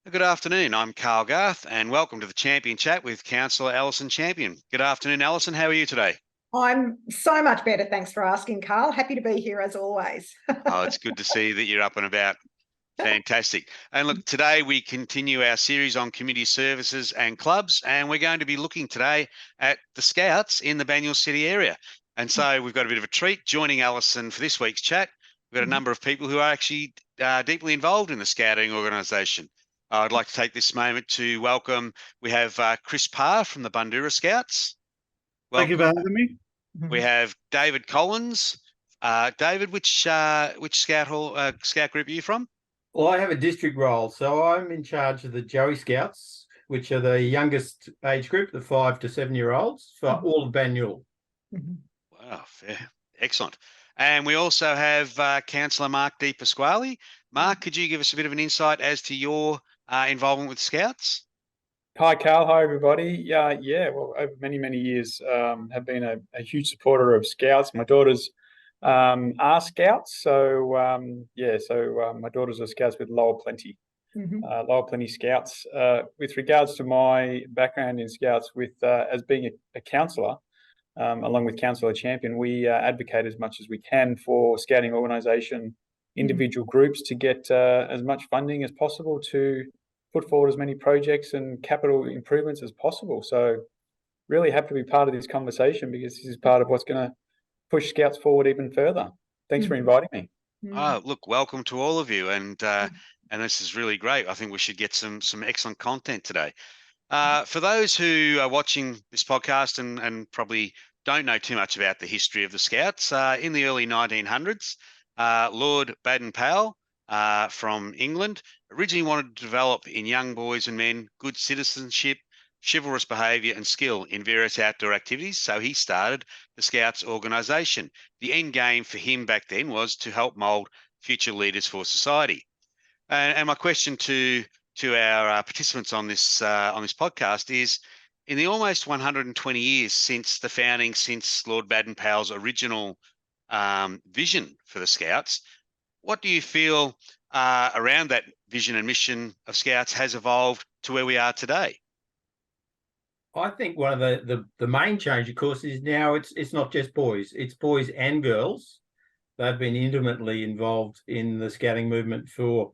Good afternoon. I'm Carl Garth, and welcome to the Champion Chat with Councillor Alison Champion. Good afternoon, Alison. How are you today? I'm so much better. Thanks for asking, Carl. Happy to be here as always. Oh, it's good to see that you're up and about. Fantastic. And look, today we continue our series on community services and clubs, and we're going to be looking today at the Scouts in the Banyule City area. And so we've got a bit of a treat joining Alison for this week's chat. We've got a number of people who are actually deeply involved in the Scouting organisation. I'd like to take this moment to welcome, we have Chris Parr from the Banyule Scouts. Thank you for having me. We have David Collins. David, which scout group are you from? Well, I have a district role, so I'm in charge of the Joey Scouts, which are the youngest age group, the 5 to 7 year olds, for all of Banyule. Wow, fair. Excellent. And we also have Councillor Mark D. Pasquale. Mark, could you give us a bit of an insight as to your involvement with Scouts? Hi, Carl. Hi, everybody. Well, over many years, have been a huge supporter of Scouts. My daughters are Scouts, so my daughters are Scouts with Lower Plenty, Lower Plenty Scouts. With regards to my background in Scouts, as being a councillor, along with Councillor Champion, we advocate as much as we can for Scouting organisation, individual groups to get as much funding as possible to put forward as many projects and capital improvements as possible. So really happy to be part of this conversation, because this is part of what's going to push Scouts forward even further. Thanks for inviting me. Look, welcome to all of you. And this is really great. I think we should get some excellent content today. For those who are watching this podcast and probably don't know too much about the history of the Scouts, in the early 1900s, Lord Baden-Powell from England originally wanted to develop in young boys and men good citizenship, chivalrous behaviour and skill in various outdoor activities. So he started the Scouts organisation. The end game for him back then was to help mould future leaders for society. And my question to our participants on this podcast is, in the almost 120 years since the founding, since Lord Baden-Powell's original vision for the Scouts, what do you feel around that vision and mission of Scouts has evolved to where we are today? I think one of the main change, of course, is now it's not just boys; it's boys and girls. They've been intimately involved in the Scouting movement for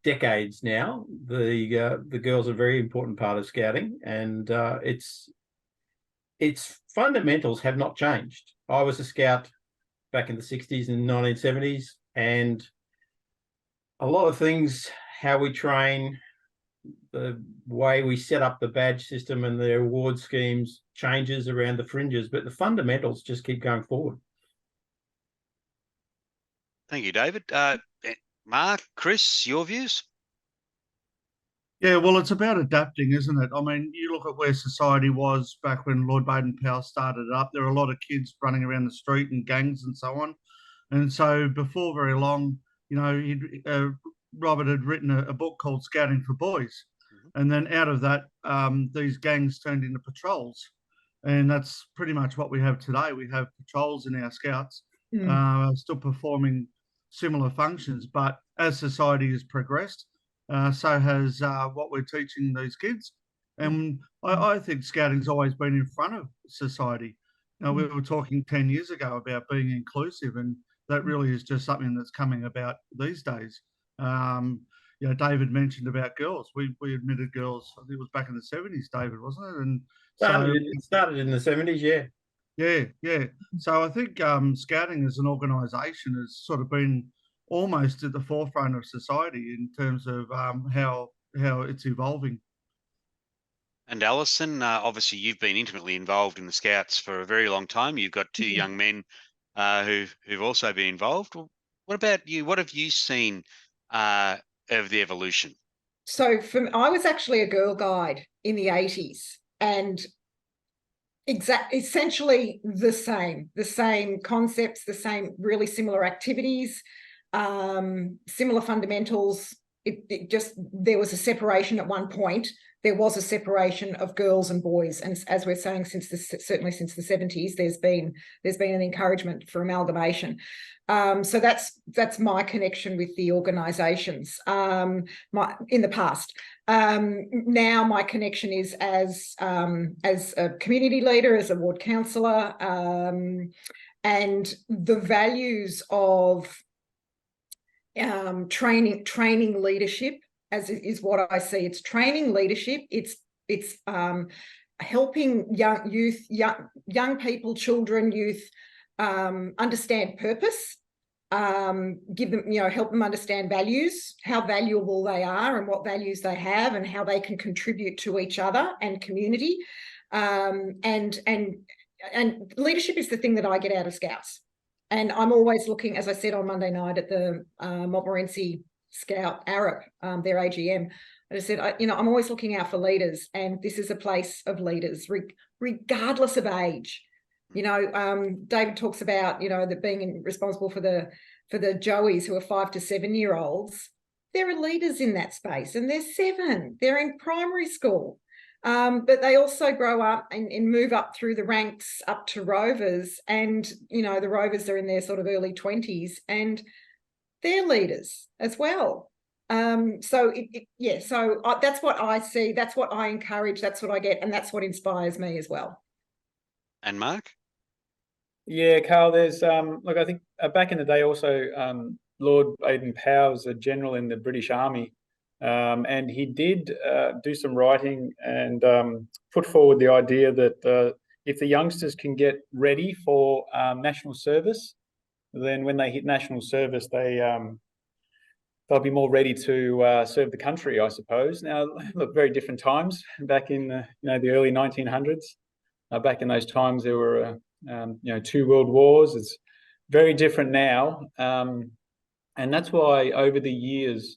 decades now. The girls are a very important part of Scouting, and its fundamentals have not changed. I was a Scout back in the 60s and 1970s, and a lot of things, how we train, the way we set up the badge system and the award schemes changes around the fringes, but the fundamentals just keep going forward. Thank you, David. Mark, Chris, your views? Yeah, well, it's about adapting, isn't it? I mean, you look at where society was back when Lord Baden-Powell started it up. There were a lot of kids running around the street and gangs and so on. And so before very long, Robert had written a book called Scouting for Boys. And then out of that, these gangs turned into patrols. And that's pretty much what we have today. We have patrols in our Scouts, still performing similar functions. But as society has progressed, so has what we're teaching these kids. And I think Scouting's always been in front of society. We were talking 10 years ago about being inclusive, and that really is just something that's coming about these days. David mentioned about girls. We admitted girls, I think it was back in the 70s, David, wasn't it? And it started in the 70s, yeah. Yeah. So I think Scouting as an organisation has sort of been almost at the forefront of society in terms of how it's evolving. And Alison, obviously you've been intimately involved in the Scouts for a very long time. You've got two young men who've also been involved. What about you? What have you seen of the evolution? So I was actually a girl guide in the 80s, and essentially the same concepts, the same really similar activities, similar fundamentals. It just, there was a separation at one point there was a separation of girls and boys, and as we're saying, certainly since the 70s, there's been an encouragement for amalgamation. So that's my connection with the organisations in the past. Now my connection is as a community leader, as a ward councillor, and the values of training leadership, as is what I see. It's training leadership. It's helping young people, children, youth understand purpose. Give them, help them understand values, how valuable they are, and what values they have, and how they can contribute to each other and community. And leadership is the thing that I get out of Scouts. And I'm always looking, as I said on Monday night at the Montmorency Scout Arab, their AGM, I just said, I'm always looking out for leaders, and this is a place of leaders, regardless of age. David talks about, the being responsible for the Joeys who are 5 to 7 year olds. There are leaders in that space, and they're 7. They're in primary school. But they also grow up and move up through the ranks up to Rovers, and the Rovers are in their sort of early 20s, and they're leaders as well. So that's what I see, that's what I encourage, that's what I get, and that's what inspires me as well. And Mark? Yeah, Carl, there's look, I think back in the day also, Lord Baden-Powell was a general in the British Army. And he did do some writing and put forward the idea that if the youngsters can get ready for national service, then when they hit national service, they'll be more ready to serve the country, I suppose. Now, look, very different times back in the early 1900s. Back in those times, there were 2 world wars. It's very different now, and that's why over the years,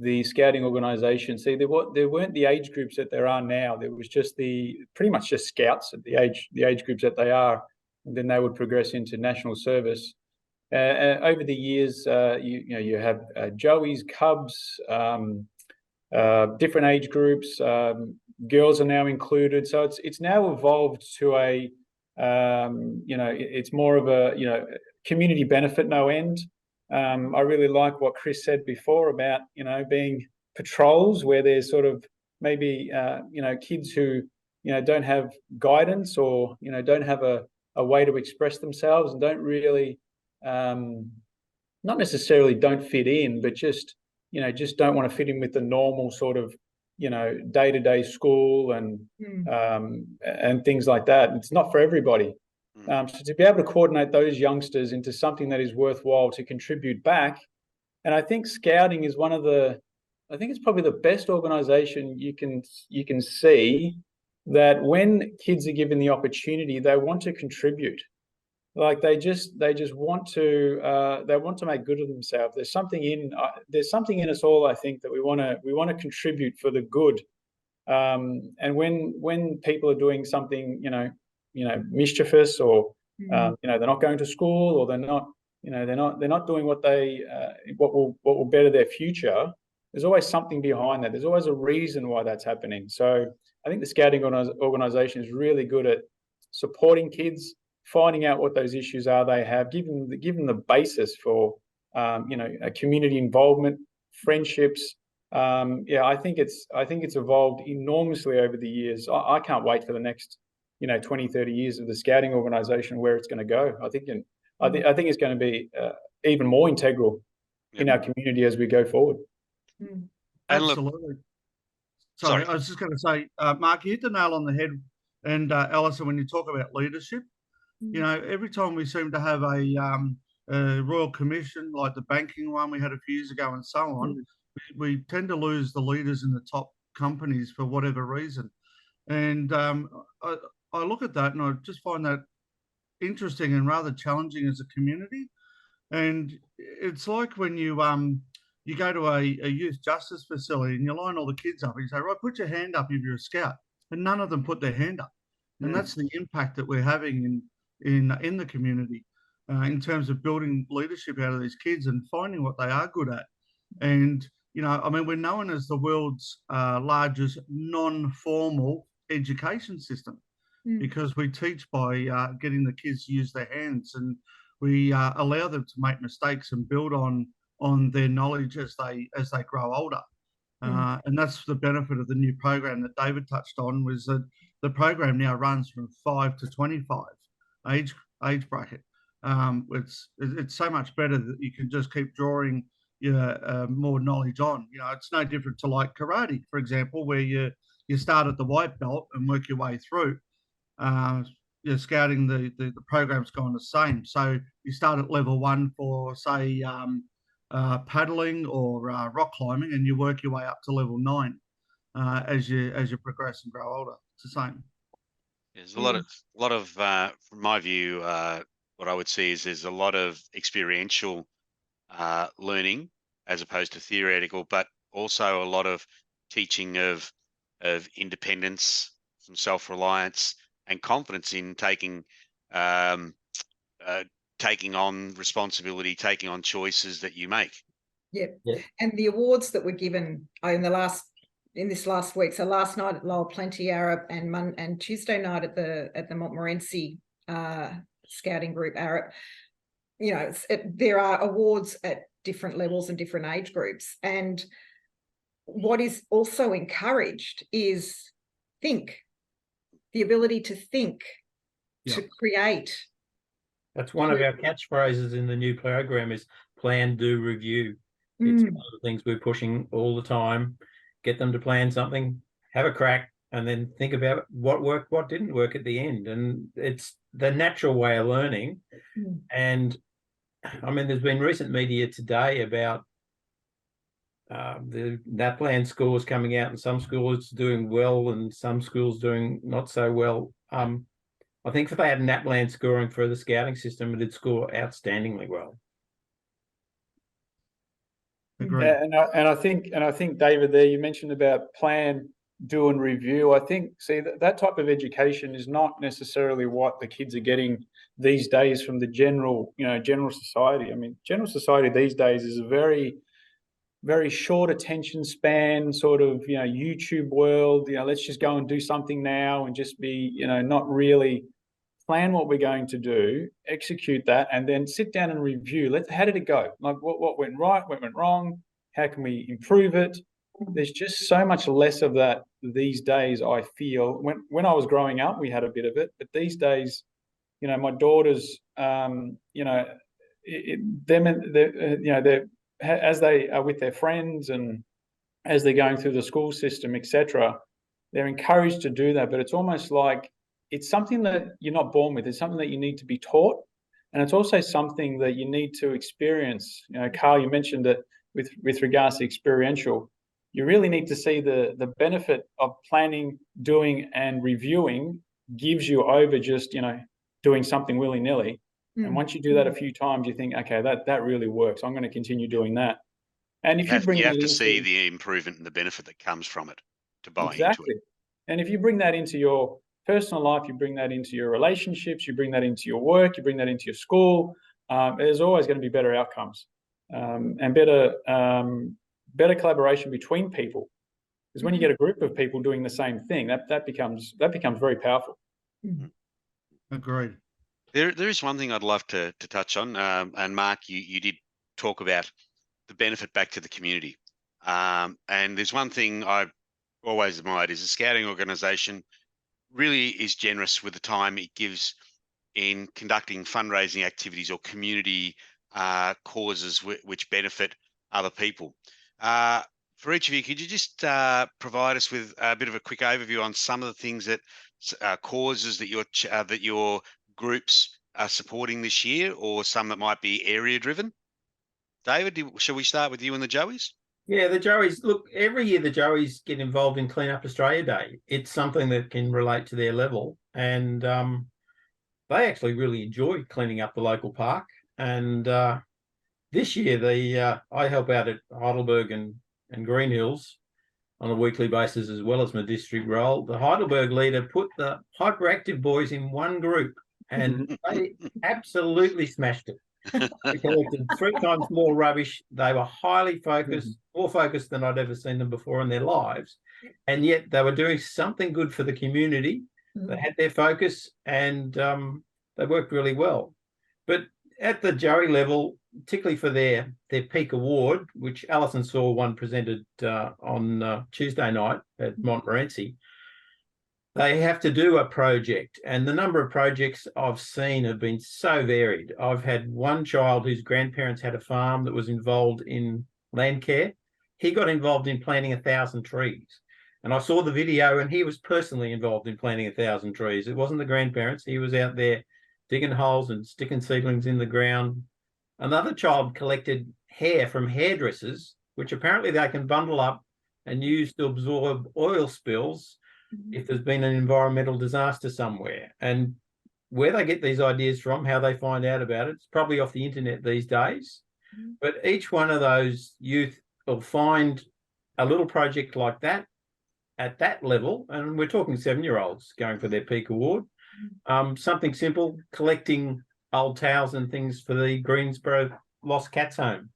the scouting organisation, there weren't the age groups that there are now. There was just pretty much just scouts at the age groups that they are, and then they would progress into national service. Over the years, you have Joeys, Cubs, different age groups. Girls are now included, so it's now evolved to it's more of a community benefit, no end. I really like what Chris said before about, being patrols where there's sort of maybe, kids who, don't have guidance or, don't have a way to express themselves and don't really, not necessarily don't fit in, but just don't want to fit in with the normal sort of, day-to-day school and things like that. It's not for everybody. So to be able to coordinate those youngsters into something that is worthwhile to contribute back, and I think Scouting is it's probably the best organisation you can see that when kids are given the opportunity, they want to contribute. Like they just want to make good of themselves. There's something in us all, I think, that we want to contribute for the good. And when people are doing something, mischievous, or they're not going to school, or they're not doing what will better their future, there's always something behind that. There's always a reason why that's happening. So I think the Scouting organisation is really good at supporting kids, finding out what those issues are they have, giving them the basis for a community involvement, friendships. I think it's evolved enormously over the years. I can't wait for the next 20, 30 years of the Scouting organisation, where it's going to go. I think it's going to be even more integral in our community as we go forward. Absolutely. Sorry, I was just going to say, Mark, you hit the nail on the head. And Alison, when you talk about leadership, every time we seem to have a Royal Commission, like the banking one we had a few years ago and so on, we tend to lose the leaders in the top companies for whatever reason. And I look at that and I just find that interesting and rather challenging as a community. And it's like when you go to a youth justice facility and you line all the kids up and you say, right, put your hand up if you're a scout. And none of them put their hand up. And that's the impact that we're having in the community in terms of building leadership out of these kids and finding what they are good at. And I mean, we're known as the world's largest non-formal education system because we teach by getting the kids to use their hands, and we allow them to make mistakes and build on their knowledge as they grow older. And that's the benefit of the new program that David touched on, was that the program now runs from 5 to 25 age bracket. It's so much better that you can just keep drawing more knowledge on. It's no different to like karate, for example, where you start at the white belt and work your way through. Scouting, the program's gone the same. So you start at level 1 for, say, paddling or rock climbing, and you work your way up to level 9 as you progress and grow older. It's the same. There's a lot of from my view, what I would see is there's a lot of experiential learning as opposed to theoretical, but also a lot of teaching of independence, some self-reliance, and confidence in taking on responsibility, taking on choices that you make. Yep. Yeah. And the awards that were given in this last week, so last night at Lowell Plenty Arab and Tuesday night at the Montmorency Scouting Group Arab, there are awards at different levels and different age groups. And what is also encouraged is the ability to think, to create. That's one of our catchphrases in the new program is plan, do, review. It's one of the things we're pushing all the time. Get them to plan something, have a crack, and then think about what worked, what didn't work at the end. And it's the natural way of learning. And I mean, there's been recent media today about the NAPLAN scores coming out, and some schools doing well and some schools doing not so well. I think if they had NAPLAN scoring for the scouting system, it'd score outstandingly well. Agreed. And I think David, there you mentioned about plan, do, and review. I think that type of education is not necessarily what the kids are getting these days from the general society. I mean, general society these days is a very, very short attention span, sort of YouTube world. Let's just go and do something now and just be not really plan what we're going to do, execute that, and then sit down and review. How did it go? Like what went right, what went wrong? How can we improve it? There's just so much less of that these days, I feel. When I was growing up, we had a bit of it, but these days, my daughters, as they are with their friends and as they're going through the school system, etc., they're encouraged to do that. But it's almost like it's something that you're not born with. It's something that you need to be taught. And it's also something that you need to experience. Carl, you mentioned that with regards to experiential, you really need to see the benefit of planning, doing, and reviewing gives you over just, doing something willy-nilly. And once you do that a few times, you think, okay, that really works. I'm going to continue doing that. And if you have to see the improvement and the benefit that comes from it to buy into it. And if you bring that into your personal life, you bring that into your relationships, you bring that into your work, you bring that into your school, there's always going to be better outcomes and better collaboration between people. Because when you get a group of people doing the same thing, that becomes very powerful. Agreed. There is one thing I'd love to touch on, and Mark, you did talk about the benefit back to the community. And there's one thing I've always admired is the scouting organisation really is generous with the time it gives in conducting fundraising activities or community causes which benefit other people. For each of you, could you just provide us with a bit of a quick overview on some of the things that causes that your groups are supporting this year, or some that might be area driven? David, shall we start with you and the Joeys? Yeah, the Joeys, look, every year the Joeys get involved in Clean Up Australia Day. It's something that can relate to their level. And they actually really enjoy cleaning up the local park. And this year, I help out at Heidelberg and Green Hills on a weekly basis, as well as my district role. The Heidelberg leader put the hyperactive boys in one group, and they absolutely smashed it. We collected 3 times more rubbish. They were highly focused, more focused than I'd ever seen them before in their lives. And yet they were doing something good for the community. They had their focus, and they worked really well. But at the Joey level, particularly for their peak award, which Alison saw one presented on Tuesday night at Montmorency, they have to do a project, and the number of projects I've seen have been so varied. I've had one child whose grandparents had a farm that was involved in land care. He got involved in planting 1,000 trees. And I saw the video, and he was personally involved in planting 1,000 trees. It wasn't the grandparents. He was out there digging holes and sticking seedlings in the ground. Another child collected hair from hairdressers, which apparently they can bundle up and use to absorb oil spills if there's been an environmental disaster somewhere. And where they get these ideas from, how they find out about it, it's probably off the internet these days. But each one of those youth will find a little project like that at that level, and we're talking 7-year-olds going for their peak award. Something simple, collecting old towels and things for the Greensboro Lost Cats Home.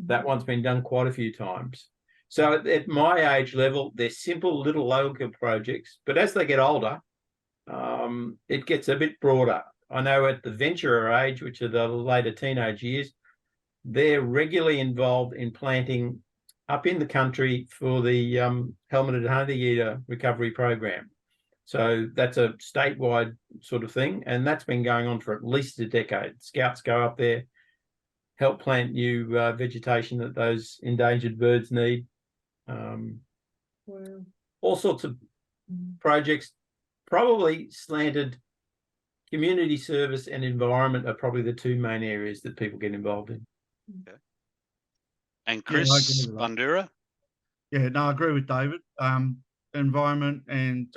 That one's been done quite a few times. So at my age level, they're simple little local projects, but as they get older, it gets a bit broader. I know at the venturer age, which are the later teenage years, they're regularly involved in planting up in the country for the helmeted honeyeater recovery program. So that's a statewide sort of thing, and that's been going on for at least a decade. Scouts go up there, help plant new vegetation that those endangered birds need. Wow. All sorts of projects, probably slanted. Community service and environment are probably the 2 main areas that people get involved in. Okay. And Chris Banyule? Yeah, no, I agree with David. Environment and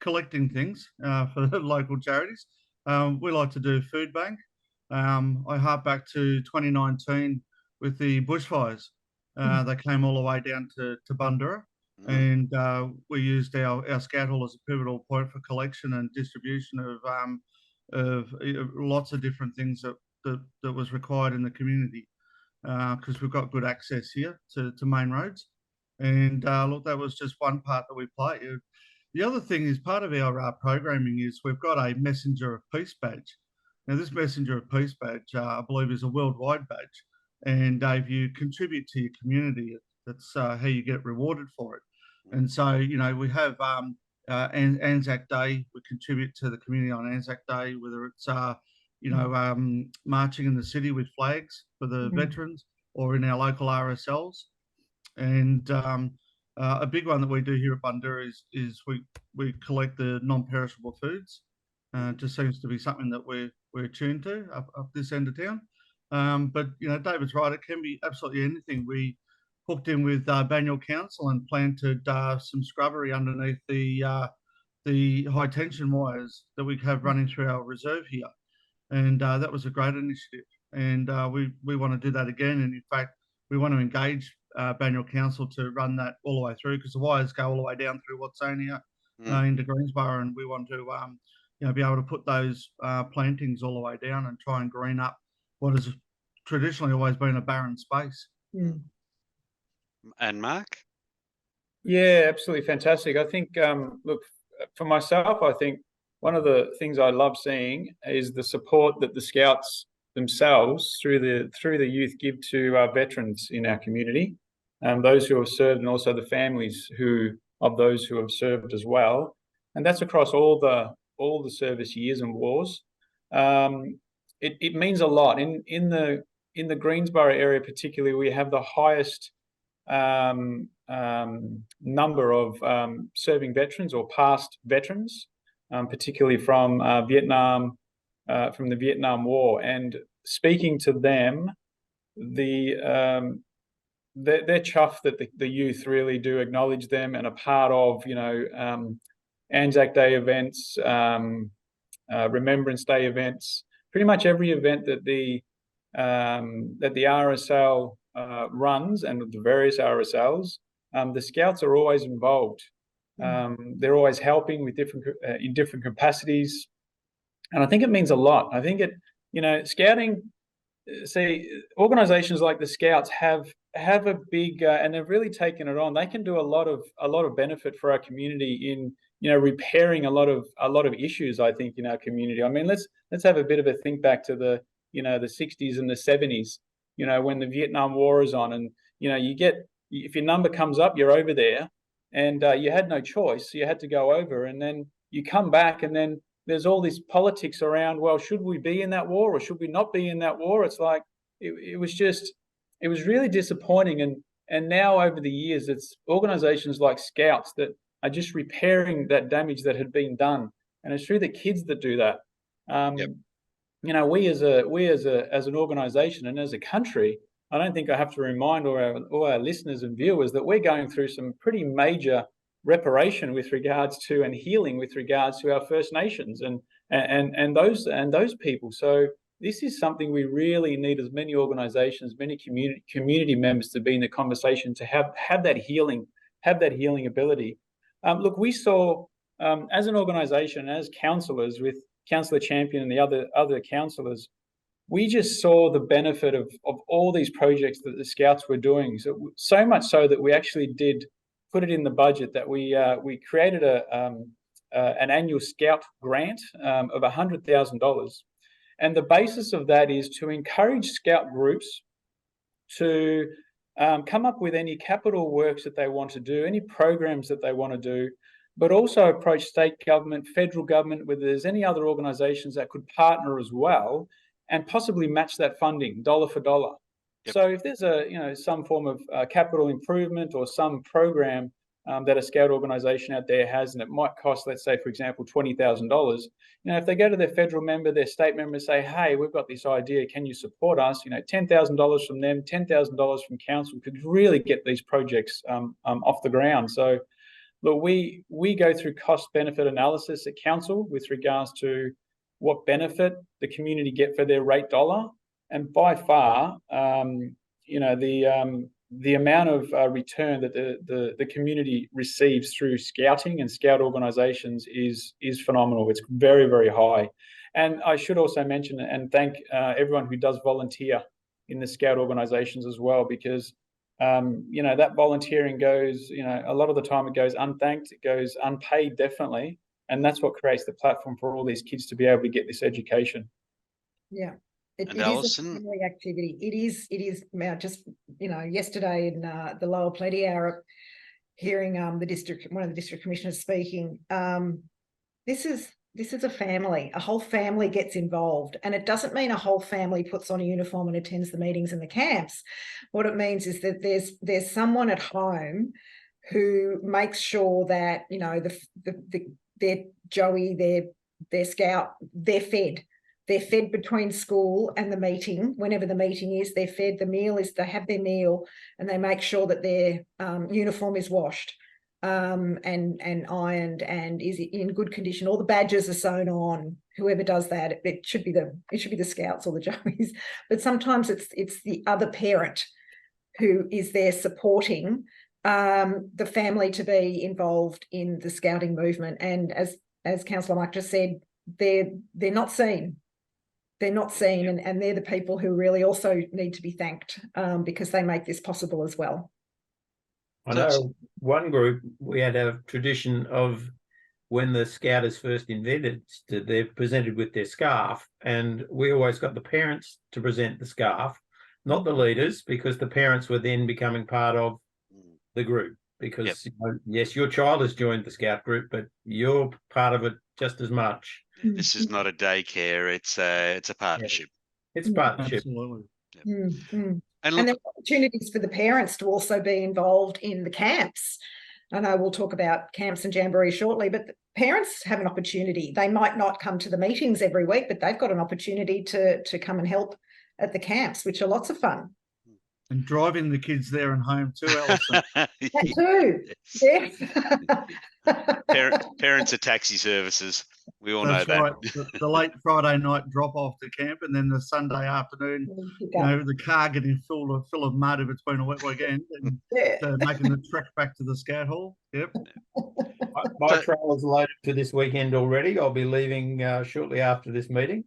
collecting things for the local charities. We like to do food bank. I hark back to 2019 with the bushfires. They came all the way down to Banyule, and we used our scout hall as a pivotal point for collection and distribution of lots of different things that was required in the community, because we've got good access here to main roads. And look, that was just one part that we play. The other thing is, part of our programming is we've got a Messenger of Peace badge. Now, this Messenger of Peace badge, I believe, is a worldwide badge. And if you contribute to your community, that's how you get rewarded for it. And so, you know, we have Anzac Day. We contribute to the community on Anzac Day, whether it's, marching in the city with flags for the veterans, or in our local RSLs. And a big one that we do here at Banyule is we collect the non-perishable foods. It just seems to be something that we're tuned to up this end of town. But, you know, David's right. It can be absolutely anything. We hooked in with Banyule Council and planted some scrubbery underneath the high tension wires that we have running through our reserve here. And that was a great initiative. And we want to do that again. And in fact, we want to engage Banyule Council to run that all the way through, because the wires go all the way down through Watsonia into Greensboro, and we want to be able to put those plantings all the way down and try and green up what has traditionally always been a barren space. And Mark? Yeah, absolutely fantastic. I think, look, for myself, I think one of the things I love seeing is the support that the Scouts themselves through the youth give to our veterans in our community, those who have served, and also the families of those who have served as well. And that's across all the service years and wars. It means a lot. In the Greensboro area particularly, we have the highest number of serving veterans or past veterans, particularly from Vietnam, from the Vietnam War. And speaking to them, they're chuffed that the youth really do acknowledge them and are part of, Anzac Day events, Remembrance Day events, pretty much every event that the RSL runs, and the various RSLs, the Scouts are always involved. They're always helping with in different capacities, and I think it means a lot. I think Scouting see, organisations like the Scouts have a big and they've really taken it on. They can do a lot of benefit for our community in, you know, repairing a lot of issues, I think, in our community. I mean, let's have a bit of a think back to the, you know, the 60s and the 70s, you know, when the Vietnam War is on, and, you know, if your number comes up, you're over there, and you had no choice. So you had to go over, and then you come back, and then there's all this politics around, well, should we be in that war or should we not be in that war? It's like, it was really disappointing. And now over the years, it's organizations like Scouts that are just repairing that damage that had been done. And it's through the kids that do that. You know, we as an organization and as a country, I don't think I have to remind all our listeners and viewers that we're going through some pretty major reparation with regards to, and healing with regards to, our First Nations and those people. So this is something we really need, as many organizations, many community members, to be in the conversation, to have that healing ability. Look, we saw, as an organization, as councillors, with Councillor Champion and the other councillors, we just saw the benefit of all these projects that the Scouts were doing. So much so that we actually did put it in the budget, that we created an annual Scout grant of $100,000, and the basis of that is to encourage Scout groups to come up with any capital works that they want to do, any programs that they want to do, but also approach state government, federal government, whether there's any other organisations that could partner as well, and possibly match that funding dollar for dollar. So if there's some form of capital improvement or some program that a Scout organisation out there has, and it might cost, let's say, for example, $20,000, if they go to their federal member, their state member, and say, hey, we've got this idea, can you support us? $10,000 from them, $10,000 from council could really get these projects off the ground. So look, we go through cost benefit analysis at council with regards to what benefit the community get for their rate dollar. And by far, the amount of return that the community receives through Scouting and Scout organisations is phenomenal. It's very, very high. And I should also mention and thank everyone who does volunteer in the Scout organisations as well, because that volunteering goes, a lot of the time it goes unthanked, it goes unpaid, definitely. And that's what creates the platform for all these kids to be able to get this education. Yeah. It is Alison? a family activity. It is just, yesterday in the Lower Plenty Hour, hearing one of the district commissioners speaking, this is a family. A whole family gets involved, and it doesn't mean a whole family puts on a uniform and attends the meetings and the camps. What it means is that there's someone at home who makes sure that, their Joey, their Scout, they're fed. They're fed between school and the meeting. Whenever the meeting is, they're fed. The meal is, they have their meal, and they make sure that their uniform is washed and ironed and is in good condition. All the badges are sewn on. Whoever does that, it should be the Scouts or the Joeys. But sometimes it's the other parent who is there supporting the family to be involved in the Scouting movement. And as Councillor Mike just said, they're not seen. They're not seen, and they're the people who really also need to be thanked because they make this possible as well. I know one group, we had a tradition of when the Scout is first invented, they're presented with their scarf, and we always got the parents to present the scarf, not the leaders, because the parents were then becoming part of the group. Because yes, your child has joined the Scout group, but you're part of it just as much. This is not a daycare; it's a partnership. It's a partnership. Absolutely. And And there are opportunities for the parents to also be involved in the camps. I know we'll talk about camps and jamboree shortly, but the parents have an opportunity. They might not come to the meetings every week, but they've got an opportunity to come and help at the camps, which are lots of fun. And driving the kids there and home too, Alison. That too. Yes. Parents are taxi services. We all That's know that. right. The late Friday night drop off to camp, and then the Sunday afternoon, the car getting full of mud if it's been a wet weekend, and making the trek back to the Scout Hall. Yep. My trail is loaded for this weekend already. I'll be leaving shortly after this meeting.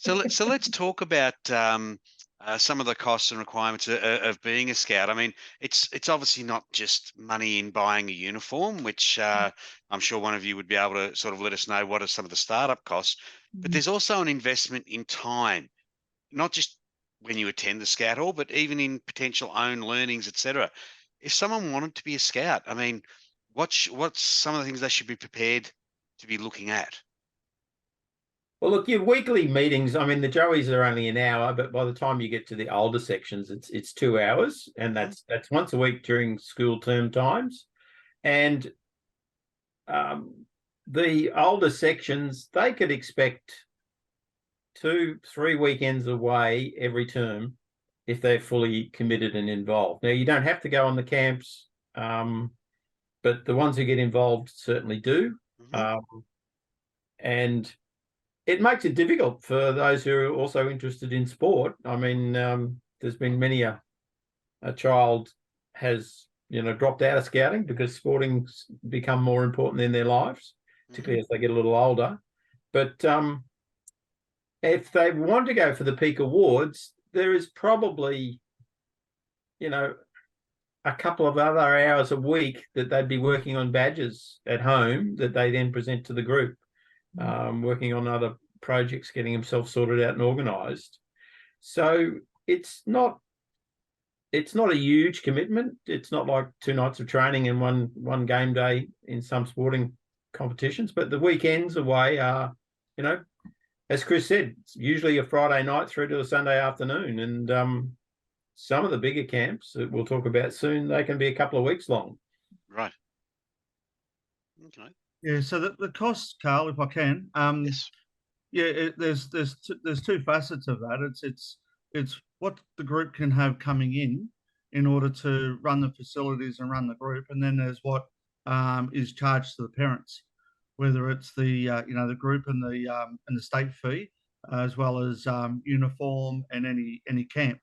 So let's talk about some of the costs and requirements of being a scout. I mean, it's obviously not just money in buying a uniform, which I'm sure one of you would be able to sort of let us know what are some of the startup costs. But there's also an investment in time, not just when you attend the scout hall, but even in potential own learnings, etc. If someone wanted to be a scout, I mean, what's some of the things they should be prepared to be looking at? Well, look, your weekly meetings, I mean, the Joeys are only an hour, but by the time you get to the older sections, it's 2 hours, and that's once a week during school term times. And the older sections, they could expect 2-3 weekends away every term if they're fully committed and involved. Now, you don't have to go on the camps, but the ones who get involved certainly do. And it makes it difficult for those who are also interested in sport. I mean, there's been many a child has, dropped out of scouting because sporting's become more important in their lives, particularly as they get a little older. But if they want to go for the peak awards, there is probably, a couple of other hours a week that they'd be working on badges at home that they then present to the group, working on other projects, getting themselves sorted out and organised. So it's not a huge commitment. It's not like 2 nights of training and one game day in some sporting competitions, but the weekends away are, as Chris said, it's usually a Friday night through to a Sunday afternoon. And some of the bigger camps that we'll talk about soon, they can be a couple of weeks long. Right. Okay. Yeah. So the costs, Carl, if I can, Yes. yeah, there's 2 facets of that. It's what the group can have coming in order to run the facilities and run the group, and then there's what is charged to the parents, whether it's the the group and the state fee, as well as uniform and any camp,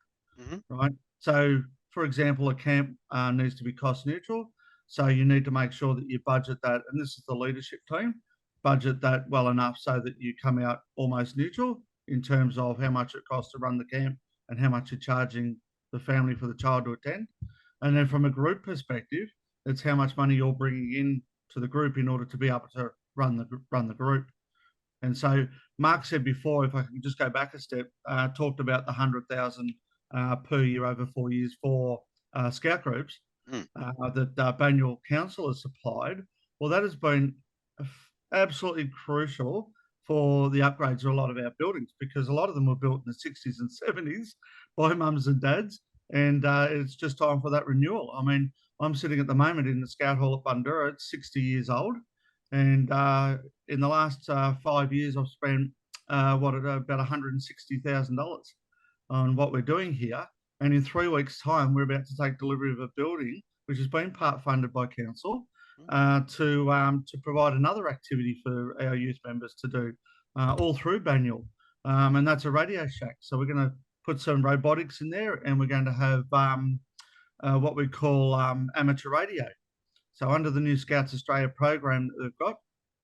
right? So, for example, a camp needs to be cost neutral. So you need to make sure that you budget that, and this is the leadership team, budget that well enough so that you come out almost neutral in terms of how much it costs to run the camp and how much you're charging the family for the child to attend. And then from a group perspective, it's how much money you're bringing in to the group in order to be able to run the group. And so Mark said before, if I can just go back a step, talked about the 100,000 per year over 4 years for scout groups that Banyule Council has supplied. Well, that has been absolutely crucial for the upgrades of a lot of our buildings, because a lot of them were built in the 60s and 70s by mums and dads, and it's just time for that renewal. I mean, I'm sitting at the moment in the Scout Hall at Bundoora. It's 60 years old, and in the last 5 years, I've spent about $160,000 on what we're doing here. And in 3 weeks' time, we're about to take delivery of a building which has been part funded by council to provide another activity for our youth members to do all through Banyule, and that's a radio shack. So we're going to put some robotics in there, and we're going to have what we call amateur radio. So under the new Scouts Australia program that they've got,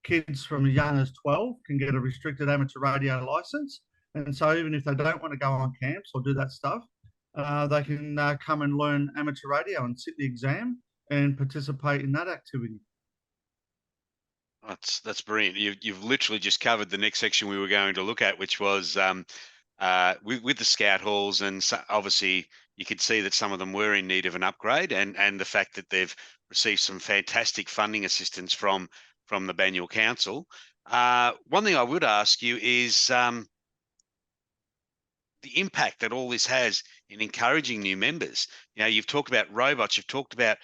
kids from as young as 12 can get a restricted amateur radio license. And so even if they don't want to go on camps or do that stuff, they can come and learn amateur radio and sit the exam and participate in that activity. That's brilliant. You've literally just covered the next section we were going to look at, which was with the scout halls, and so obviously you could see that some of them were in need of an upgrade, and the fact that they've received some fantastic funding assistance from the Banyule Council. One thing I would ask you is the impact that all this has in encouraging new members. You've talked about robots, you've talked about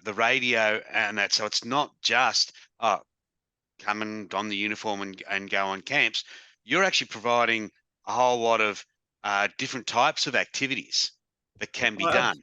the radio and that. So it's not just come and don the uniform and go on camps. You're actually providing a whole lot of different types of activities that can be done.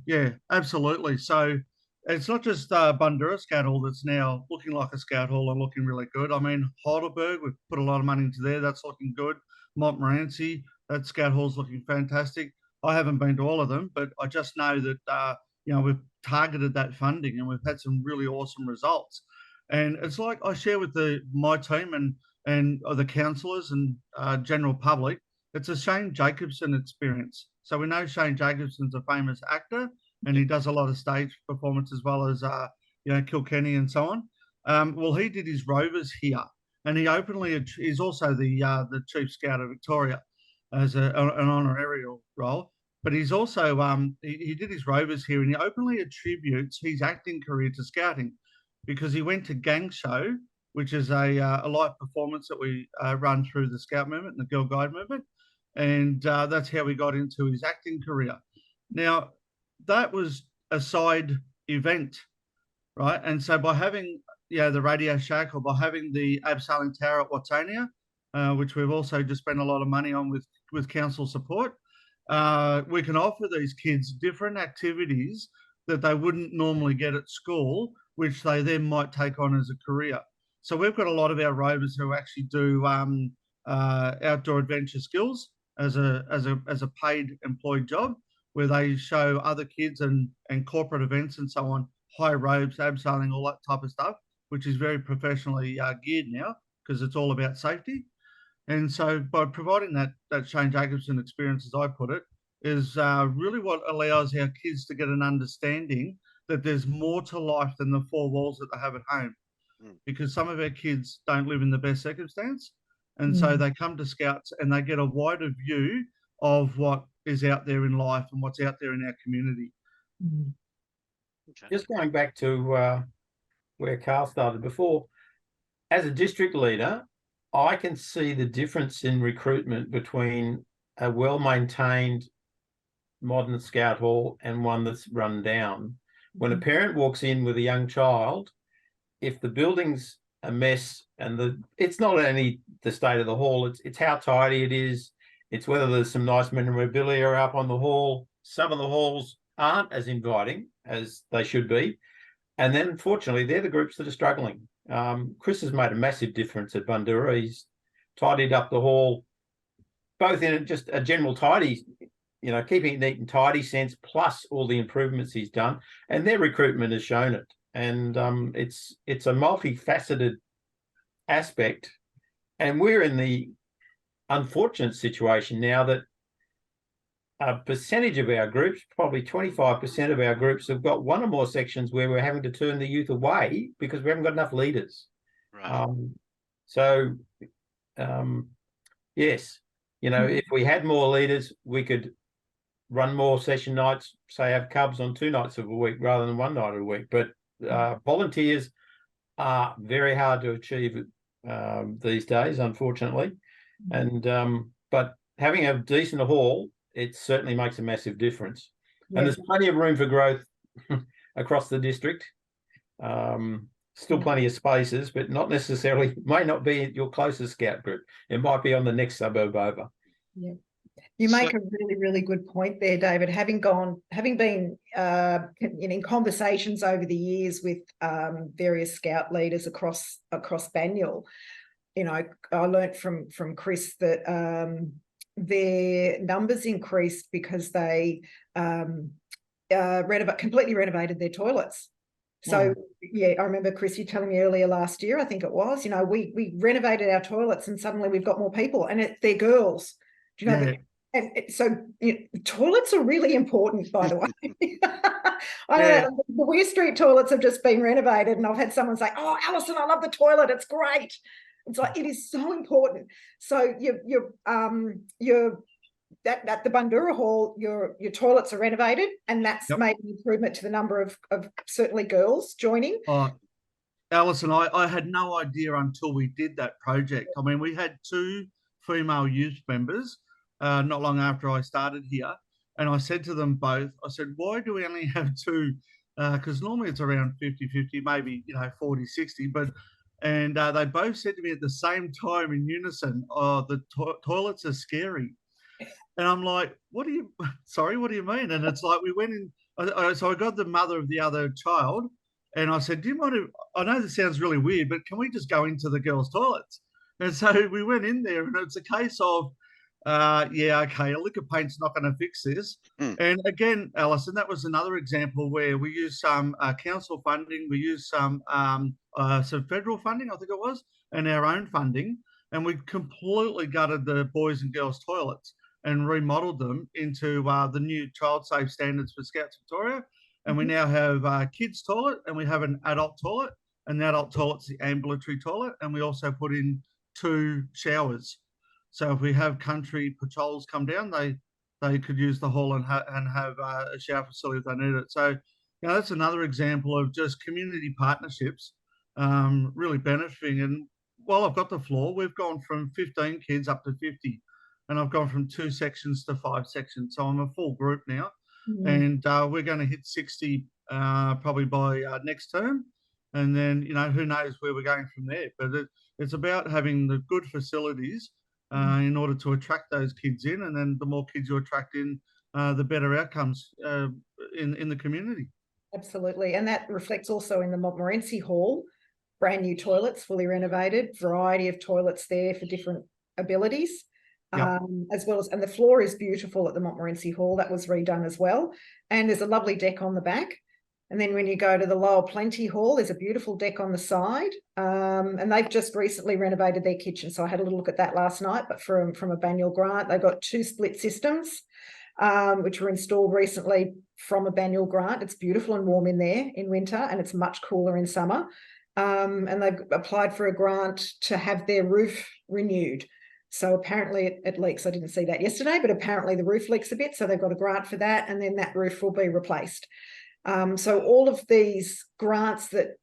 Yeah, absolutely. So it's not just Bundoora Scout Hall that's now looking like a Scout Hall and looking really good. I mean, Heidelberg, we've put a lot of money into there. That's looking good. Montmorency, that Scout Hall's looking fantastic. I haven't been to all of them, but I just know that, we've targeted that funding and we've had some really awesome results. And it's like I share with my team, and and the counsellors and general public, it's a Shane Jacobson experience. So we know Shane Jacobson's a famous actor, and he does a lot of stage performance as well as Kilkenny and so on. Well, he did his Rovers here, and he openly is also the Chief Scout of Victoria as an honorarial role. But he's also he did his Rovers here, and he openly attributes his acting career to scouting, because he went to Gang Show, which is a live performance that we run through the Scout movement and the Girl Guide movement, and that's how he got into his acting career. Now, that was a side event, right? And so by having the Radio Shack, or by having the Abseiling Tower at Watsonia, which we've also just spent a lot of money on with council support, we can offer these kids different activities that they wouldn't normally get at school, which they then might take on as a career. So we've got a lot of our rovers who actually do outdoor adventure skills as a paid employed job, where they show other kids and corporate events and so on, high ropes, abseiling, all that type of stuff, which is very professionally geared now, because it's all about safety. And so by providing that Shane Jacobson experience, as I put it, is really what allows our kids to get an understanding that there's more to life than the four walls that they have at home. Because some of our kids don't live in the best circumstance. And so they come to Scouts and they get a wider view of what is out there in life and what's out there in our community. Okay. Just going back to where Carl started before, as a district leader, I can see the difference in recruitment between a well-maintained modern Scout hall and one that's run down. When a parent walks in with a young child, if the building's a mess, and it's not only the state of the hall, it's how tidy it is, it's whether there's some nice memorabilia up on the hall. Some of the halls aren't as inviting as they should be, and then unfortunately they're the groups that are struggling. Chris has made a massive difference at Bundoora. He's tidied up the hall, both in just a general tidy, keeping it neat and tidy sense, plus all the improvements he's done, and their recruitment has shown it. And it's a multifaceted aspect, and we're in the unfortunate situation now that a percentage of our groups, probably 25% of our groups, have got one or more sections where we're having to turn the youth away because we haven't got enough leaders. Right. Yes, if we had more leaders, we could run more session nights, say have cubs on 2 nights of a week rather than 1 night a week. But volunteers are very hard to achieve these days, unfortunately. And but having a decent hall, it certainly makes a massive difference. Yeah. And there's plenty of room for growth across the district. Still plenty of spaces, but not necessarily, may not be your closest Scout group. It might be on the next suburb over. Yeah. You make a really, really good point there, David. Having been in conversations over the years with various Scout leaders across Banyule, I learnt from Chris that their numbers increased because they completely renovated their toilets. So yeah, I remember Chris, you telling me earlier last year, I think it was, we renovated our toilets and suddenly we've got more people, and they're girls. Do you know? Yeah. And so toilets are really important, by the way. I know the Weir Street toilets have just been renovated, and I've had someone say, "Oh, Alison, I love the toilet. It's great." It's like, it is so important. So you're at the Bundoora Hall, your toilets are renovated, and that's made an improvement to the number of certainly girls joining. Alison, I had no idea until we did that project. I mean, we had 2 female youth members not long after I started here, and I said to them both, I said, why do we only have 2? Because normally it's around 50-50, maybe 40-60, and they both said to me at the same time in unison, "Oh, the toilets are scary." And I'm like, what do you mean? And it's like, we went in, so I got the mother of the other child, and I said, do you mind I know this sounds really weird, but can we just go into the girls' toilets? And so we went in there, and it's a case of, okay, a lick of paint's not going to fix this. And again, Alison, that was another example where we used some council funding, we used some federal funding, I think it was, and our own funding. and we completely gutted the boys and girls toilets and remodeled them into the new child safe standards for Scouts Victoria. And we now have a kids toilet, and we have an adult toilet, and the adult toilet's the ambulatory toilet, and we also put in 2 showers. So if we have country patrols come down, they could use the hall and have a shower facility if they need it. So, that's another example of just community partnerships really benefiting. And while I've got the floor, we've gone from 15 kids up to 50, and I've gone from 2 sections to 5 sections. So I'm a full group now, and we're going to hit 60 probably by next term. And then, who knows where we're going from there. But it's about having the good facilities in order to attract those kids in. And then the more kids you attract in, the better outcomes in the community. Absolutely. And that reflects also in the Montmorency Hall. Brand new toilets, fully renovated, variety of toilets there for different abilities. As well as, and the floor is beautiful at the Montmorency Hall. That was redone as well. And there's a lovely deck on the back. And then when you go to the Lower Plenty Hall, there's a beautiful deck on the side. And they've just recently renovated their kitchen. So I had a little look at that last night, but from a Banyule grant, they got 2 split systems, which were installed recently from a Banyule grant. It's beautiful and warm in there in winter, and it's much cooler in summer. And they've applied for a grant to have their roof renewed. So apparently it leaks. I didn't see that yesterday, but apparently the roof leaks a bit. So they've got a grant for that, and then that roof will be replaced. So all of these grants that,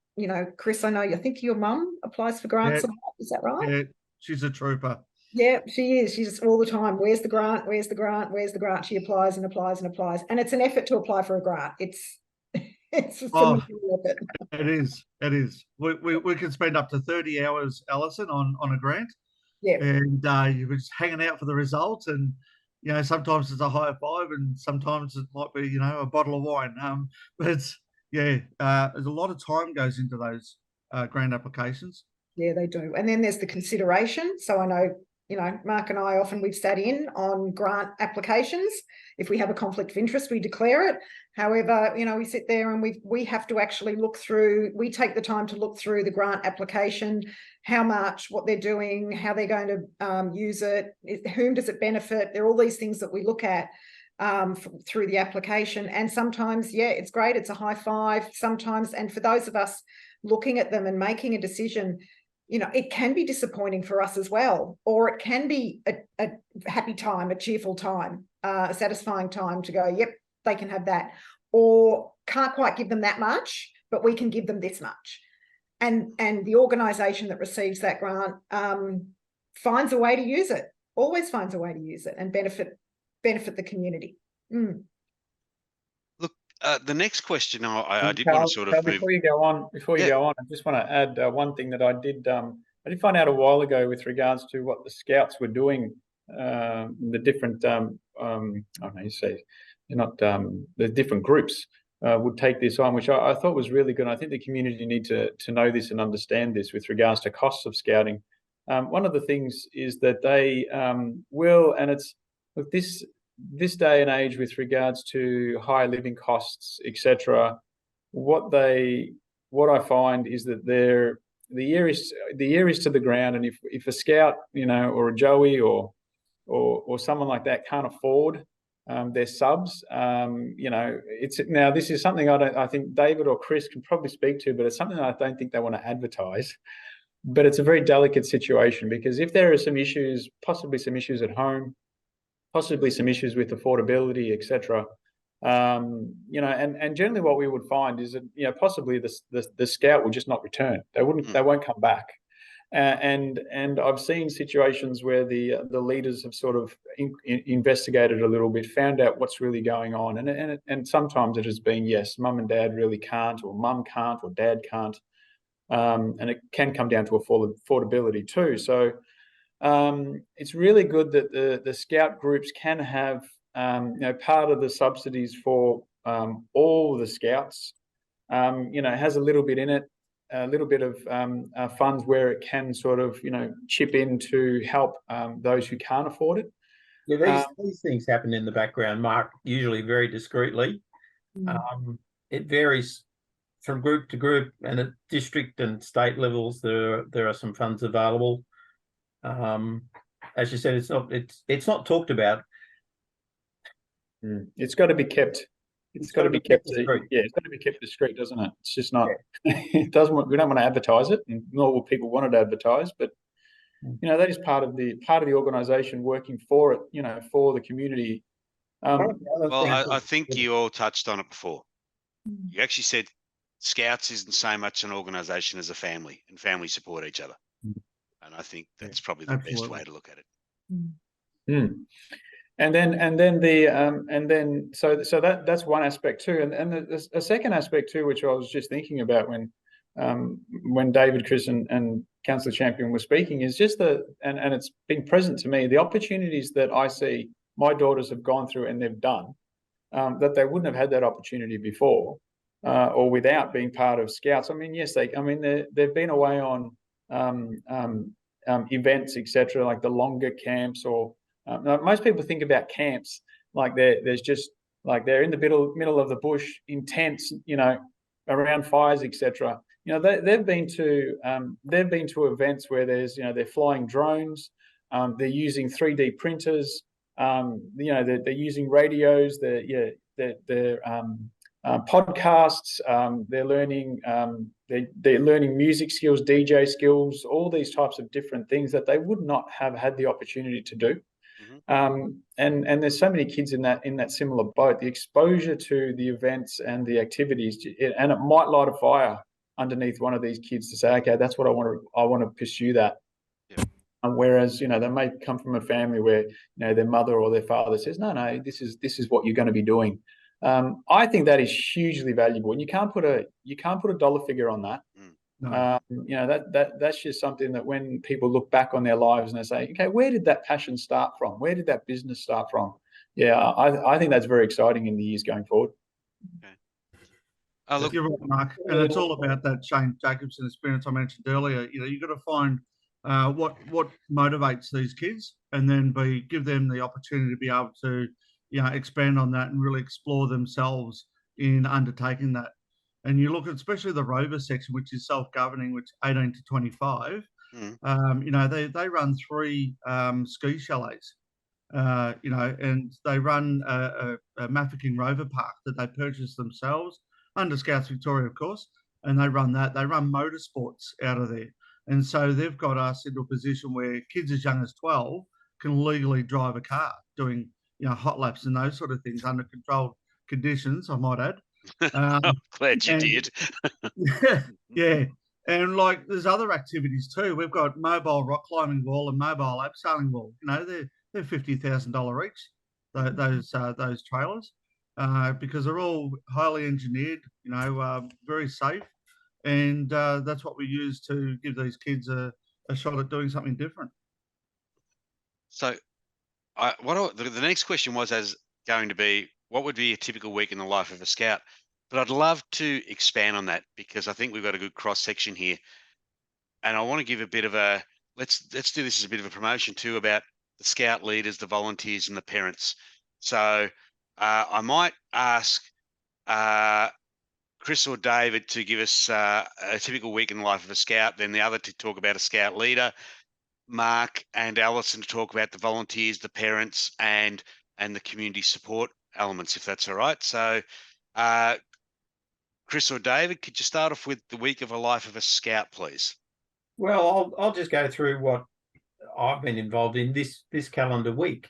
Chris, I think your mum applies for grants. Yeah. Is that right? Yeah, she's a trooper. Yeah, she is. She's all the time. Where's the grant? Where's the grant? Where's the grant? She applies and applies and applies. And it's an effort to apply for a grant. It's a phenomenal effort. It is. We can spend up to 30 hours, Alison, on a grant. Yeah. And you're just hanging out for the results, and sometimes it's a high five, and sometimes it might be a bottle of wine. But there's a lot of time goes into those grant applications. Yeah, they do. And then there's the consideration. So I know, Mark and I often we've sat in on grant applications. If we have a conflict of interest, we declare it. However, we sit there and we have to actually look through, we take the time to look through the grant application, how much, what they're doing, how they're going to use it, whom does it benefit. There are all these things that we look at through the application. And sometimes, it's great. It's a high five sometimes. And for those of us looking at them and making a decision, it can be disappointing for us as well, or it can be a happy time, a cheerful time, a satisfying time to go, yep, they can have that, or can't quite give them that much, but we can give them this much. And the organisation that receives that grant finds a way to use it, always finds a way to use it and benefit the community. Look, the next question I did Carl, want to sort of move. Before you go on, I just want to add one thing that I did find out a while ago with regards to what the Scouts were doing, the different I don't know, you say they're not the different groups would take this on, which I thought was really good. I think the community need to know this and understand this with regards to costs of scouting. One of the things is that they will, and it's with this day and age with regards to high living costs, etc. What I find is that the ear is to the ground, and if a scout, or a Joey or someone like that can't afford their subs, it's now, this is something I think David or Chris can probably speak to, but it's something I don't think they want to advertise. But it's a very delicate situation, because if there are some issues, possibly some issues at home, possibly some issues with affordability, etc. And generally what we would find is that possibly the scout will just not return. They won't come back. And I've seen situations where the leaders have sort of investigated a little bit, found out what's really going on, and sometimes it has been, yes, mum and dad really can't, or mum can't, or dad can't, and it can come down to affordability too. So it's really good that the scout groups can have part of the subsidies for all the scouts. Has a little bit in it, a little bit of funds where it can sort of chip in to help those who can't afford it. Yeah, these things happen in the background, Mark, usually very discreetly. It varies from group to group, and at district and state levels there are some funds available. As you said, it's not talked about. It's got to be kept. It's got to be kept. Yeah, it's got to be kept discreet, doesn't it? It's just not. Yeah. It doesn't. We don't want to advertise it, and nor will people want it advertised. But that is part of the organisation working for it. For the community. Well, I think you all touched on it before. You actually said Scouts isn't so much an organisation as a family, and families support each other. And I think that's probably the best way to look at it. And then so that's one aspect too, and a second aspect too, which I was just thinking about when David, Chris, and Councillor Champion were speaking, is just and it's been present to me, the opportunities that I see my daughters have gone through and they've done, that they wouldn't have had that opportunity before, or without being part of Scouts. I mean, yes, they've been away on events, etc., like the longer camps, or most people think about camps like there's just like they're in the middle of the bush in tents, around fires, etc. They've been to events where there's they're flying drones, they're using 3D printers, they're using radios, they're podcasts, they're learning music skills, DJ skills, all these types of different things that they would not have had the opportunity to do. And there's so many kids in that similar boat. The exposure to the events and the activities, and it might light a fire underneath one of these kids to say, okay, that's what I want to pursue that. Whereas they may come from a family where their mother or their father says, no, this is what you're going to be doing. I think that is hugely valuable, and you can't put a dollar figure on that. No. That's just something that when people look back on their lives and they say, okay, where did that passion start from? Where did that business start from? Yeah, I think that's very exciting in the years going forward. Okay. Look, you're right, Mark, and it's all about that Shane Jacobson experience I mentioned earlier. You've got to find what motivates these kids, and then give them the opportunity to be able to expand on that and really explore themselves in undertaking that. And you look at especially the Rover section, which is self-governing, which 18 to 25. They run 3 ski chalets, and they run a Mafeking Rover Park that they purchased themselves under Scouts Victoria, of course, and they run that. They run motorsports out of there. And so they've got us into a position where kids as young as 12 can legally drive a car doing, hot laps and those sort of things under controlled conditions, I might add. I'm glad you did. Yeah. And there's other activities too. We've got mobile rock climbing wall and mobile abseiling wall. They're $50,000 each. Those trailers, because they're all highly engineered. Very safe, and that's what we use to give these kids a shot at doing something different. So, the next question was going to be, what would be a typical week in the life of a Scout? But I'd love to expand on that, because I think we've got a good cross section here, and I want to give a bit of a let's do this as a bit of a promotion too about the Scout leaders, the volunteers, and the parents. So I might ask Chris or David to give us a typical week in the life of a Scout, then the other to talk about a Scout leader, Mark and Alison to talk about the volunteers, the parents, and the community support elements, if that's all right. So Chris or David, could you start off with the week of a life of a Scout, please? Well, I'll just go through what I've been involved in this calendar week.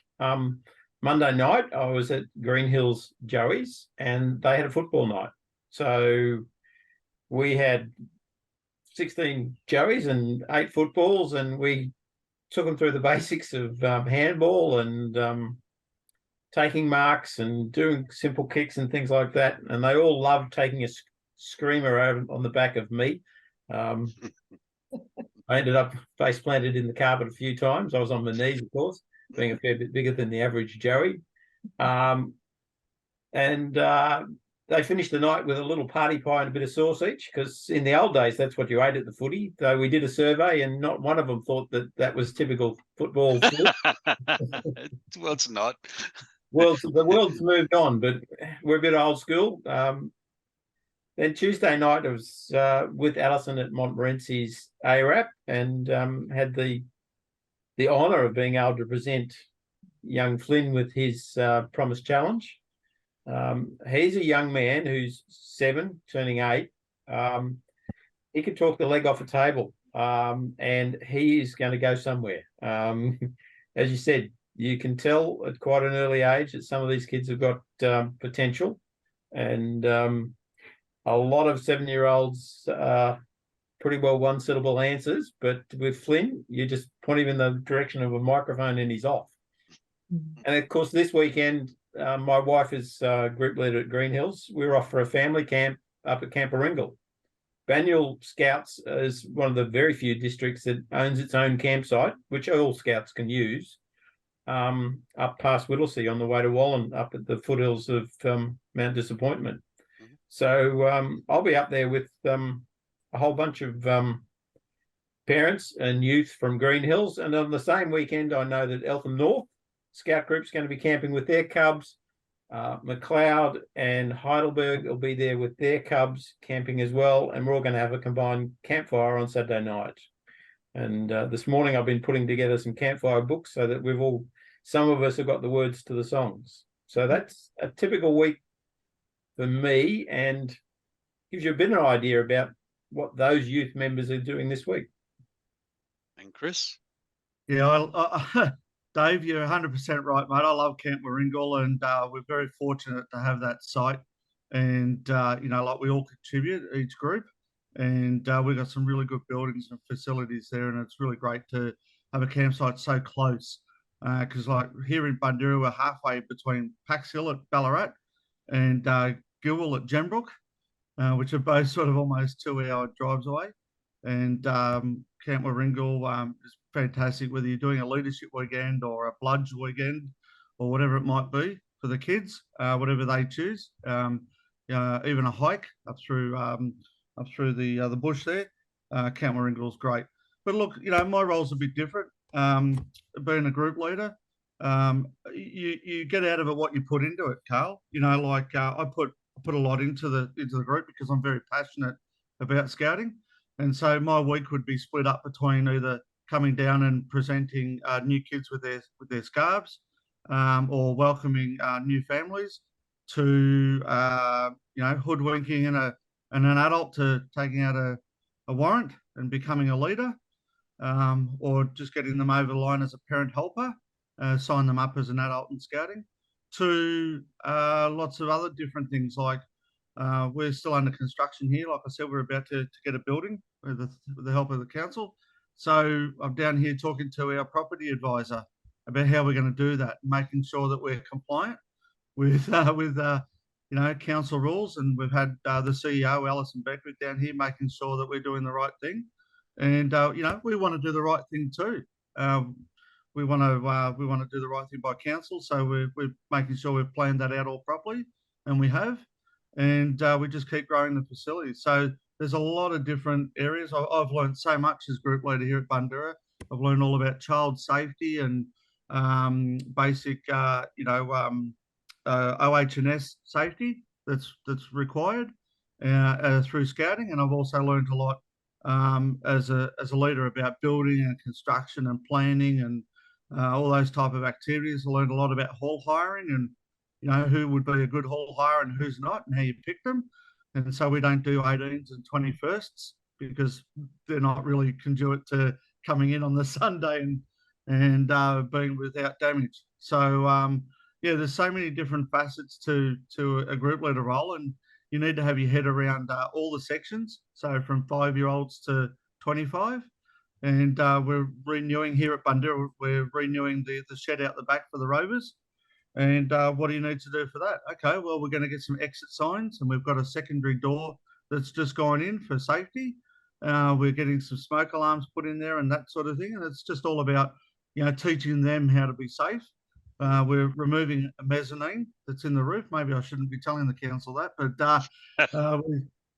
Monday night, I was at Green Hills Joey's, and they had a football night. So we had 16 Joeys and 8 footballs, and we took them through the basics of handball and taking marks and doing simple kicks and things like that. And they all loved taking a screamer over on the back of me. I ended up face planted in the carpet a few times. I was on my knees, of course, being a fair bit bigger than the average Joey. They finished the night with a little party pie and a bit of sausage, because in the old days, that's what you ate at the footy. Though we did a survey and not one of them thought that was typical football food. Well, it's not. The world's moved on, but we're a bit old school. Then Tuesday night, I was with Alison at Montmorency's ARAP and had the the honour of being able to present young Flynn with his Promise Challenge. He's a young man who's 7, turning 8. He could talk the leg off a table, and he is going to go somewhere. As you said, you can tell at quite an early age that some of these kids have got potential, and a lot of 7-year-olds pretty well one-syllable answers, but with Flynn, you just point him in the direction of a microphone and he's off. And of course, this weekend, my wife is group leader at Green Hills. We're off for a family camp up at Camp Warringal. Banyule Scouts is one of the very few districts that owns its own campsite, which all Scouts can use, up past Whittlesea on the way to Wallen, up at the foothills of Mount Disappointment. So I'll be up there with a whole bunch of parents and youth from Green Hills. And on the same weekend, I know that Eltham North Scout Group's going to be camping with their cubs. McLeod and Heidelberg will be there with their cubs camping as well. And we're all going to have a combined campfire on Saturday night. And this morning I've been putting together some campfire books so that some of us have got the words to the songs. So that's a typical week for me, and gives you a bit of an idea about what those youth members are doing this week. And Chris? Yeah, Dave, you're 100% right, mate. I love Camp Warringal, and we're very fortunate to have that site. And, like we all contribute, each group. And we've got some really good buildings and facilities there, and it's really great to have a campsite so close. Because like here in Bundoora, we're halfway between Pax Hill at Ballarat and Gilwell at Gembrook, which are both sort of almost 2-hour drives away. And Camp Warringal is fantastic, whether you're doing a leadership weekend or a bludge weekend or whatever it might be for the kids, whatever they choose. Even a hike up through the bush there. Camp Warringal is great. But look, my role's a bit different. Being a group leader, you get out of it what you put into it, Carl. I put a lot into the group because I'm very passionate about scouting, and so my week would be split up between either coming down and presenting new kids with their scarves, or welcoming new families, to hoodwinking an adult to taking out a warrant and becoming a leader, or just getting them over the line as a parent helper, sign them up as an adult in scouting, to lots of other different things. Like we're still under construction here. Like I said, we're about to get a building with the help of the council. So I'm down here talking to our property advisor about how we're going to do that, making sure that we're compliant with council rules. And we've had the CEO, Alison down here, making sure that we're doing the right thing. And we want to do the right thing too. We want to do the right thing by council, so we're making sure we've planned that out all properly, and we have. And we just keep growing the facilities. So there's a lot of different areas. I've learned so much as group leader here at Bundoora. I've learned all about child safety and basic, OH&S safety that's required through scouting. And I've also learned a lot as a leader about building and construction and planning and all those type of activities. I learned a lot about hall hiring and who would be a good hall hire and who's not, and how you pick them. And so we don't do 18s and 21st because they're not really conduit to coming in on the Sunday and being without damage. So there's so many different facets to a group leader role, and you need to have your head around all the sections. So from 5-year-olds to 25. And we're renewing here at Bundoora, we're renewing the shed out the back for the Rovers. And what do you need to do for that? Okay, well, we're going to get some exit signs, and we've got a secondary door that's just gone in for safety. We're getting some smoke alarms put in there and that sort of thing. And it's just all about, teaching them how to be safe. We're removing a mezzanine that's in the roof. Maybe I shouldn't be telling the council that, but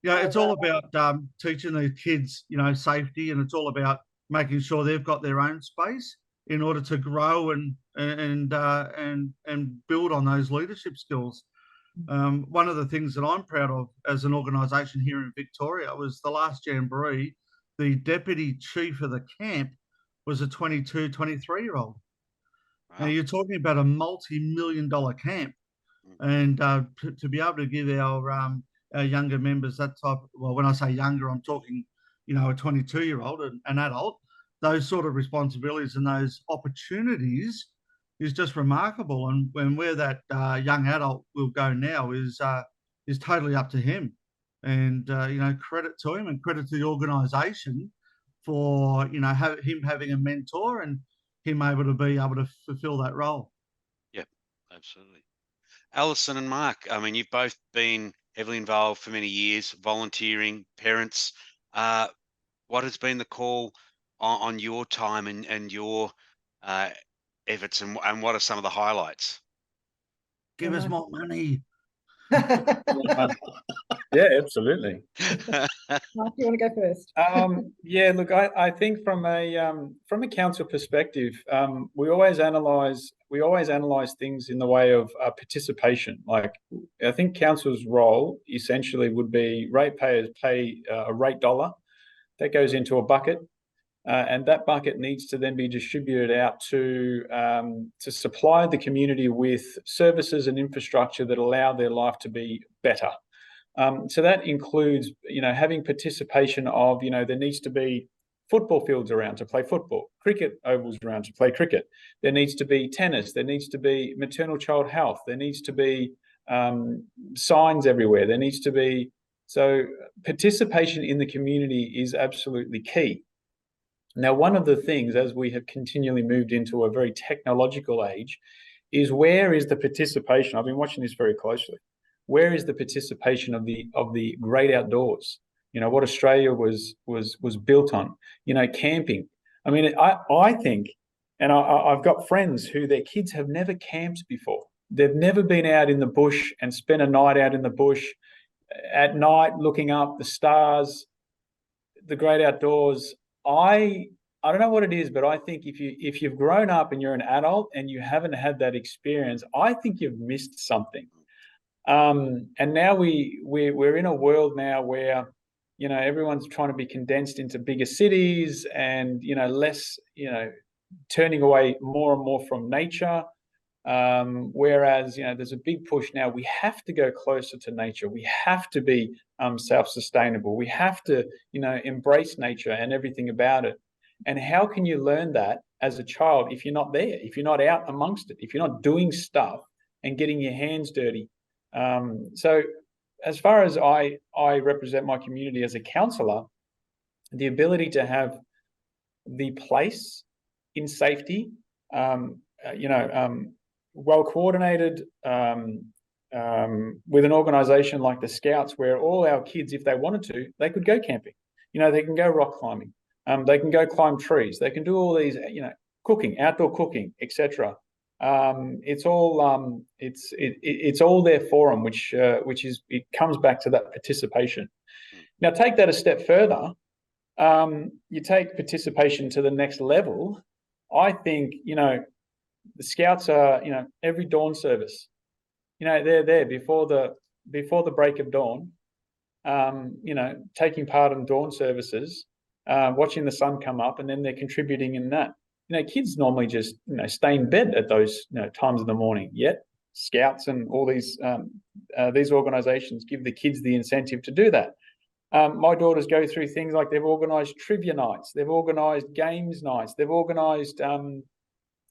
it's all about teaching the kids, safety, and it's all about making sure they've got their own space in order to grow and build on those leadership skills. One of the things that I'm proud of as an organisation here in Victoria was the last jamboree. The deputy chief of the camp was a 22, 23-year-old. Wow. Now you're talking about a multi-million-dollar camp, and to be able to give our younger members that type. Well, when I say younger, I'm talking, a 22-year-old, an adult. Those sort of responsibilities and those opportunities is just remarkable. And where that young adult will go now is totally up to him. And credit to him and credit to the organisation for him having a mentor and him able to fulfil that role. Yep, absolutely. Alison and Mark, I mean, you've both been heavily involved for many years, volunteering, parents. What has been the call on your time and your efforts, and what are some of the highlights? Give us more money. Yeah, absolutely. Mark, you want to go first? Yeah, look, I think from a council perspective, we always analyse things in the way of participation. Like, I think council's role essentially would be ratepayers pay a rate dollar that goes into a bucket, and that bucket needs to then be distributed out to supply the community with services and infrastructure that allow their life to be better. So that includes, having participation of, there needs to be football fields around to play football, cricket ovals around to play cricket. There needs to be tennis. There needs to be maternal child health. There needs to be signs everywhere. There needs to be, so participation in the community is absolutely key. Now, one of the things, as we have continually moved into a very technological age, is where is the participation? I've been watching this very closely. Where is the participation of the great outdoors? What Australia was built on. Camping. I mean, I think, and I've got friends who their kids have never camped before. They've never been out in the bush and spent a night out in the bush at night looking up the stars, the great outdoors. I don't know what it is, but I think if you've grown up and you're an adult and you haven't had that experience, I think you've missed something. And now we're in a world now where, everyone's trying to be condensed into bigger cities and, less, turning away more and more from nature. Whereas, there's a big push now. We have to go closer to nature. We have to be self-sustainable. We have to, embrace nature and everything about it. And how can you learn that as a child if you're not there, if you're not out amongst it, if you're not doing stuff and getting your hands dirty? So as far as I represent my community as a councillor, the ability to have the place in safety, well coordinated, with an organisation like the Scouts, where all our kids, if they wanted to, they could go camping. They can go rock climbing. They can go climb trees. They can do all these, cooking, outdoor cooking, etc. It's all it's all there for them, which is, it comes back to that participation. Now take that a step further. You take participation to the next level. I think the Scouts are every dawn service. They're there before the break of dawn. Taking part in dawn services, watching the sun come up, and then they're contributing in that. Kids normally just stay in bed at those times of the morning. Yet Scouts and all these organisations give the kids the incentive to do that. My daughters go through things like they've organised trivia nights, they've organised games nights, they've organised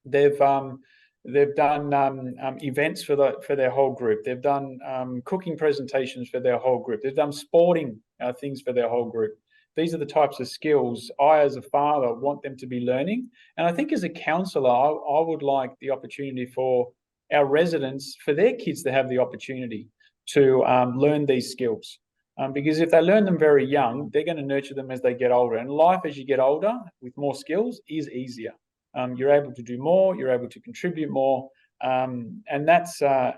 they've done events for their whole group. They've done cooking presentations for their whole group. They've done sporting things for their whole group. These are the types of skills I, as a father, want them to be learning. And I think as a counsellor, I would like the opportunity for our residents, for their kids to have the opportunity to learn these skills. Because if they learn them very young, they're going to nurture them as they get older. And life, as you get older, with more skills, is easier. You're able to do more. You're able to contribute more, and that's what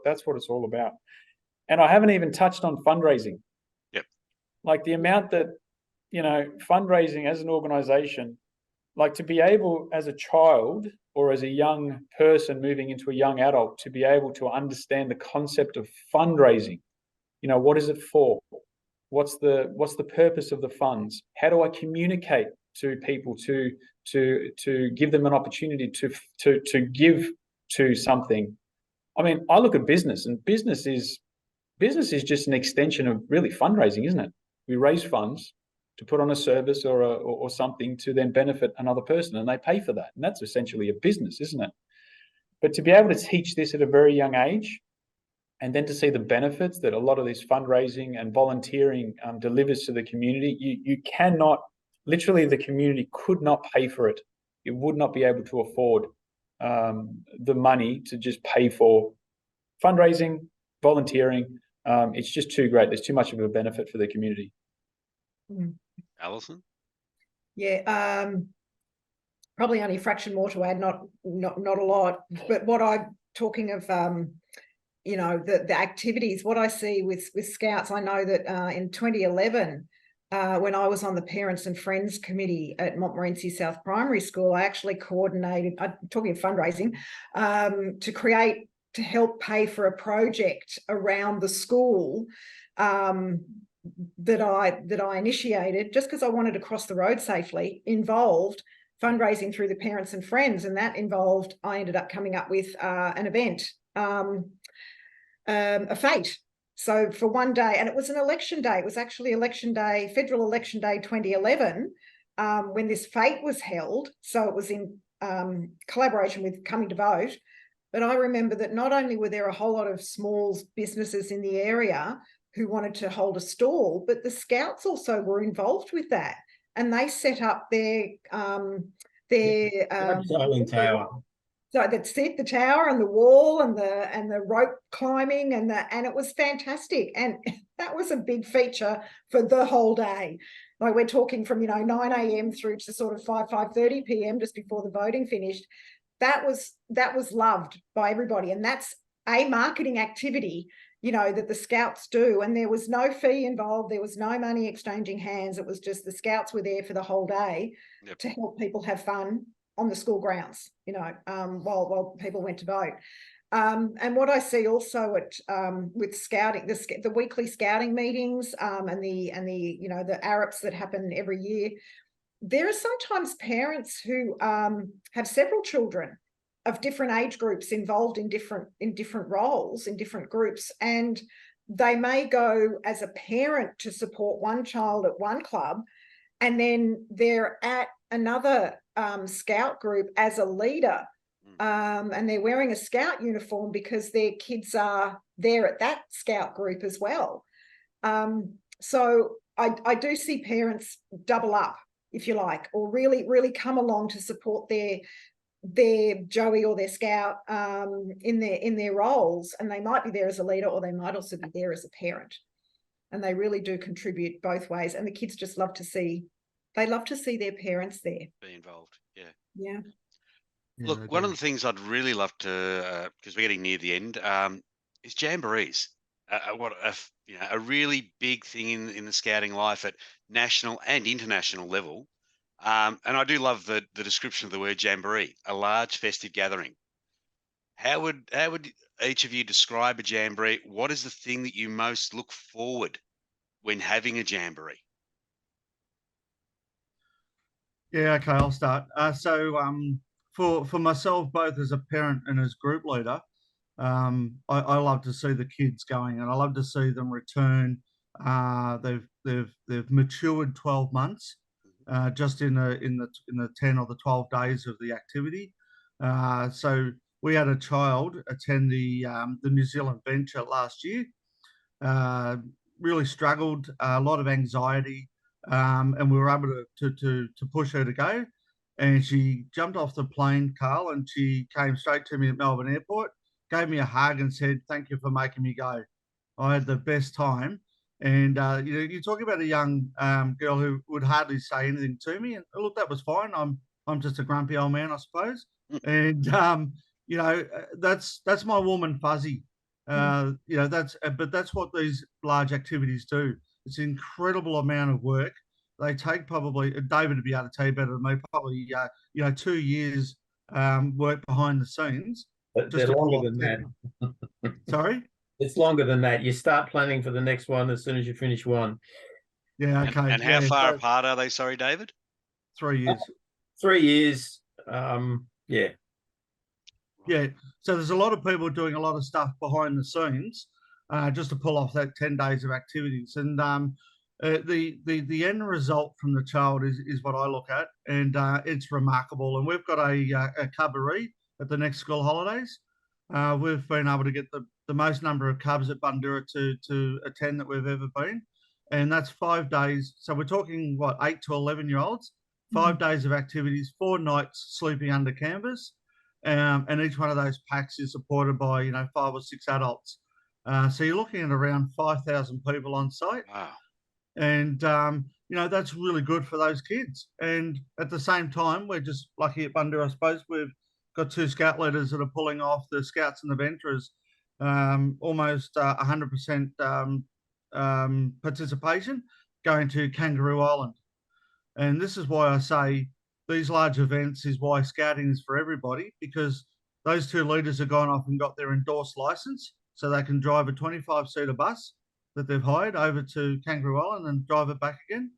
it's all about. And I haven't even touched on fundraising. Yep. Like the amount that fundraising as an organisation, like to be able as a child or as a young person moving into a young adult to be able to understand the concept of fundraising. What is it for? What's the purpose of the funds? How do I communicate to people to give them an opportunity to give to something. I mean, I look at business, and business is just an extension of really fundraising, isn't it? We raise funds to put on a service or something to then benefit another person, and they pay for that. And that's essentially a business, isn't it? But to be able to teach this at a very young age, and then to see the benefits that a lot of this fundraising and volunteering delivers to the community, you cannot, literally the community could not pay for it. It would not be able to afford the money to just pay for fundraising, volunteering. It's just too great. There's too much of a benefit for the community. Alison? Yeah, probably only a fraction more to add, not a lot. But what I'm talking of, you know, the activities, what I see with Scouts, I know that in 2011, when I was on the Parents and Friends Committee at Montmorency South Primary School, I actually coordinated, talking of fundraising, to help pay for a project around the school that I initiated, just because I wanted to cross the road safely, involved fundraising through the Parents and Friends, and that involved, I ended up coming up with an event, a fete. So for one day, and it was an election day, it was actually election day, federal election day 2011, when this fete was held. So it was in collaboration with Coming to Vote. But I remember that not only were there a whole lot of small businesses in the area who wanted to hold a stall, but the Scouts also were involved with that. And they set up their sailing tower. So that's it, the tower and the wall and the rope climbing and it was fantastic. And that was a big feature for the whole day. Like we're talking from, you know, 9 a.m. through to sort of 5:30 p.m. just before the voting finished. That was loved by everybody. And that's a marketing activity, you know, that the Scouts do. And there was no fee involved. There was no money exchanging hands. It was just the Scouts were there for the whole day to help people have fun on the school grounds, you know, while people went to vote. And what I see also with scouting, the weekly scouting meetings and the you know, the ARIPs that happen every year, there are sometimes parents who have several children of different age groups involved in different roles, in different groups, and they may go as a parent to support one child at one club, and then they're at another scout group as a leader, and they're wearing a scout uniform because their kids are there at that scout group as well. So I do see parents double up, if you like, or really come along to support their Joey or their scout in their roles, and they might be there as a leader, or they might also be there as a parent, and they really do contribute both ways. And the kids just love to see their parents there, be involved. Yeah. Look, one of the things I'd really love to, because we're getting near the end, is jamborees. A really big thing in the scouting life at national and international level. And I do love the description of the word jamboree, a large festive gathering. How would each of you describe a jamboree? What is the thing that you most look forward when having a jamboree? Yeah, okay, I'll start. For myself, both as a parent and as group leader, I love to see the kids going, and I love to see them return. They've matured 12 months, just in the 10 or the 12 days of the activity. So we had a child attend the New Zealand venture last year. Really struggled, a lot of anxiety, and we were able to push her to go. And she jumped off the plane, Carl, and she came straight to me at Melbourne Airport, gave me a hug and said, "Thank you for making me go." I had the best time. And, you're talking about a young girl who would hardly say anything to me. And look, that was fine. I'm just a grumpy old man, I suppose. And, that's my warm and fuzzy. But that's what these large activities do. It's an incredible amount of work. They take probably, David would be able to tell you better than me, probably 2 years work behind the scenes. They're longer than that. Sorry? It's longer than that. You start planning for the next one as soon as you finish one. Yeah, okay. And how far apart are they? Sorry, David? 3 years. 3 years. Yeah. Yeah. So there's a lot of people doing a lot of stuff behind the scenes, just to pull off that 10 days of activities. And the end result from the child is what I look at, and it's remarkable. And we've got a cubbery at the next school holidays. We've been able to get the most number of cubs at Bundura to attend that we've ever been. And that's 5 days. So we're talking, what, 8 to 11-year-olds, 5 days of activities, 4 nights sleeping under canvas. And each one of those packs is supported by, 5 or 6 adults. So you're looking at around 5,000 people on site. Wow. And, that's really good for those kids. And at the same time, we're just lucky at Bundura, I suppose. We've got 2 scout leaders that are pulling off the Scouts and Adventurers, almost 100% participation, going to Kangaroo Island. And this is why I say these large events is why scouting is for everybody, because those 2 leaders have gone off and got their endorsed license so they can drive a 25-seater bus that they've hired over to Kangaroo Island and drive it back again.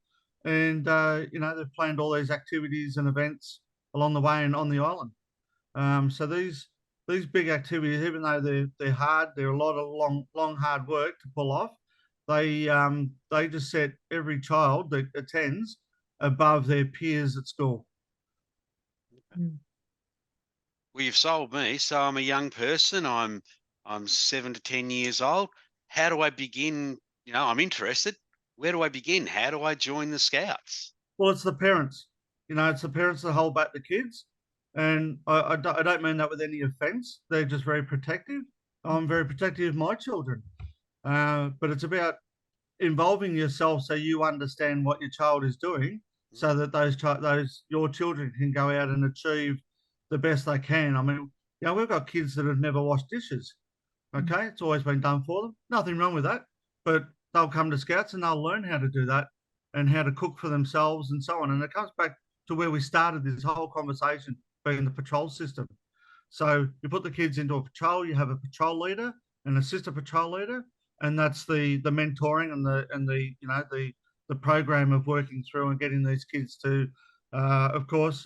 And, they've planned all these activities and events along the way and on the island. So these big activities, even though they're hard, they're a lot of long hard work to pull off. They just set every child that attends above their peers at school. Well, you've sold me. So I'm a young person. I'm 7 to 10 years old. How do I begin? I'm interested. Where do I begin? How do I join the Scouts? Well, it's the parents. It's the parents that hold back the kids. And I don't mean that with any offense. They're just very protective. I'm very protective of my children. But it's about involving yourself so you understand what your child is doing, so that your children can go out and achieve the best they can. I mean, we've got kids that have never washed dishes. Okay, it's always been done for them. Nothing wrong with that. But they'll come to Scouts and they'll learn how to do that and how to cook for themselves and so on. And it comes back to where we started this whole conversation, being the patrol system. So you put the kids into a patrol, you have a patrol leader, an assistant patrol leader, and that's the mentoring and the program of working through and getting these kids to, of course,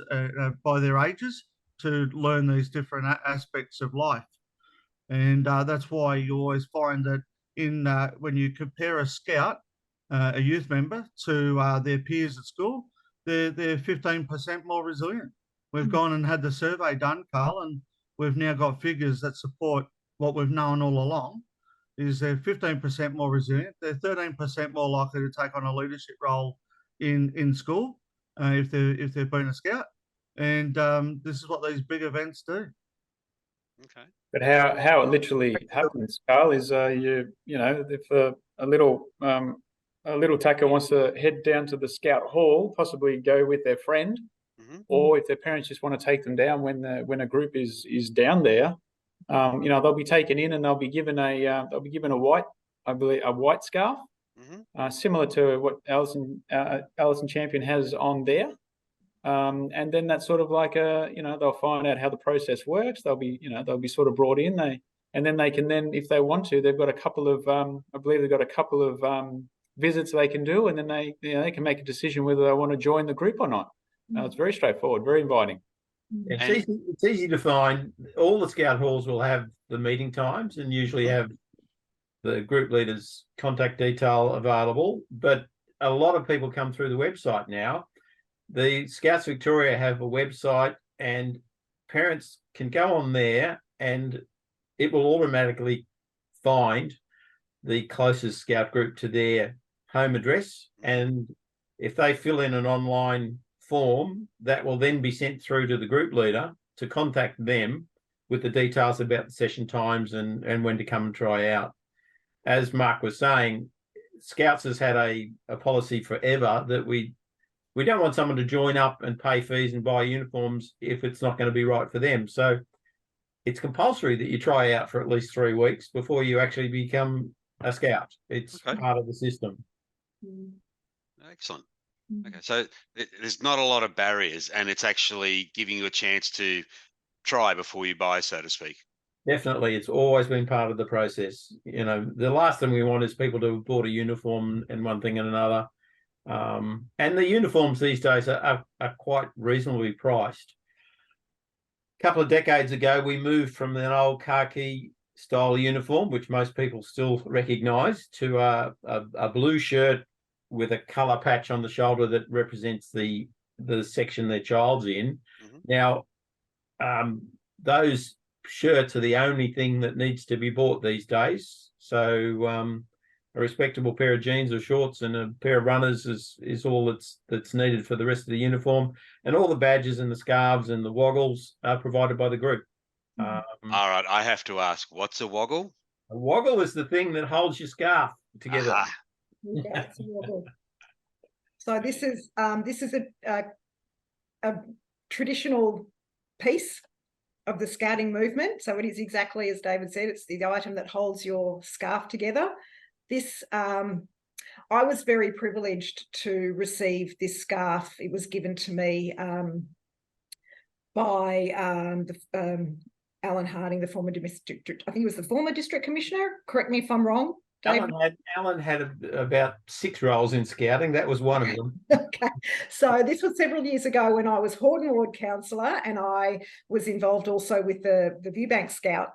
by their ages, to learn these different aspects of life. And that's why you always find that when you compare a scout, a youth member, to their peers at school, they're 15% more resilient. We've gone and had the survey done, Carl, and we've now got figures that support what we've known all along, is they're 15% more resilient. They're 13% more likely to take on a leadership role in school if they've been a scout. And this is what these big events do. Okay. But how it literally happens, Carl, is if a little tacker wants to head down to the scout hall, possibly go with their friend, or if their parents just want to take them down when a group is down there, they'll be taken in and they'll be given a white scarf, similar to what Alison Champion has on there. And then that's sort of like they'll find out how the process works. They'll be sort of brought in. And then they can if they want to, they've got a couple of I believe they've got a couple of visits they can do, and then they can make a decision whether they want to join the group or not. It's very straightforward, very inviting. It's easy to find. All the scout halls will have the meeting times and usually have the group leader's contact detail available. But a lot of people come through the website now. The Scouts Victoria have a website, and parents can go on there and it will automatically find the closest scout group to their home address. And if they fill in an online form, that will then be sent through to the group leader to contact them with the details about the session times and when to come and try out. As Mark was saying, Scouts has had a policy forever that we don't want someone to join up and pay fees and buy uniforms if it's not going to be right for them. So it's compulsory that you try out for at least 3 weeks before you actually become a scout. It's part of the system. Excellent. Okay, so there's not a lot of barriers, and it's actually giving you a chance to try before you buy, so to speak. Definitely, it's always been part of the process. The last thing we want is people to have bought a uniform and one thing and another. And the uniforms these days are quite reasonably priced. A couple of decades ago, we moved from an old khaki style uniform, which most people still recognise, to a blue shirt with a colour patch on the shoulder that represents the section their child's in. Mhm. Now, those shirts are the only thing that needs to be bought these days. So a respectable pair of jeans or shorts and a pair of runners is all that's needed for the rest of the uniform. And all the badges and the scarves and the woggles are provided by the group. All right, I have to ask, what's a woggle? A woggle is the thing that holds your scarf together. Aha. Yeah, it's a woggle. So this is a traditional piece of the scouting movement. So it is exactly as David said, it's the item that holds your scarf together. This, I was very privileged to receive this scarf. It was given to me by Alan Harding, the former district, I think it was the former district commissioner. Correct me if I'm wrong. Alan had about 6 roles in scouting. That was one of them. Okay, so this was several years ago when I was Hordern Ward councillor, and I was involved also with the Viewbank Scout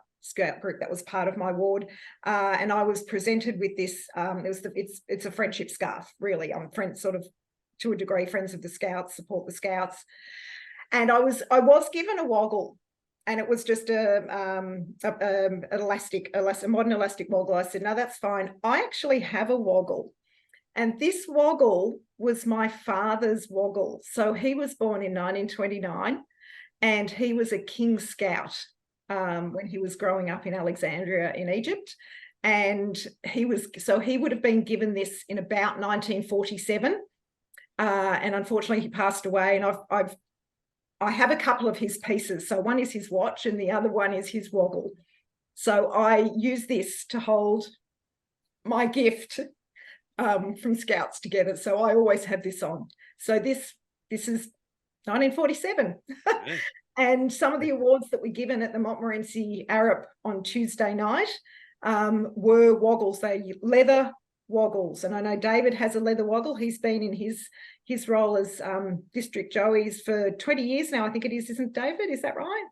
group that was part of my ward, and I was presented with this. It's a friendship scarf, really. I'm friends, sort of to a degree, friends of the Scouts, support the Scouts, and I was given a woggle. And it was just a modern elastic woggle. I said, no, that's fine. I actually have a woggle. And this woggle was my father's woggle. So he was born in 1929 and he was a King Scout when he was growing up in Alexandria in Egypt. And he would have been given this in about 1947. And unfortunately he passed away, and I have a couple of his pieces. So one is his watch and the other one is his woggle. So I use this to hold my gift from Scouts together. So I always have this on. So this is 1947. Yeah. And some of the awards that were given at the Montmorency Arup on Tuesday night were woggles. They leather woggles. And I know David has a leather woggle. He's been in his role as District Joeys for 20 years now, I think it is, isn't David? Is that right?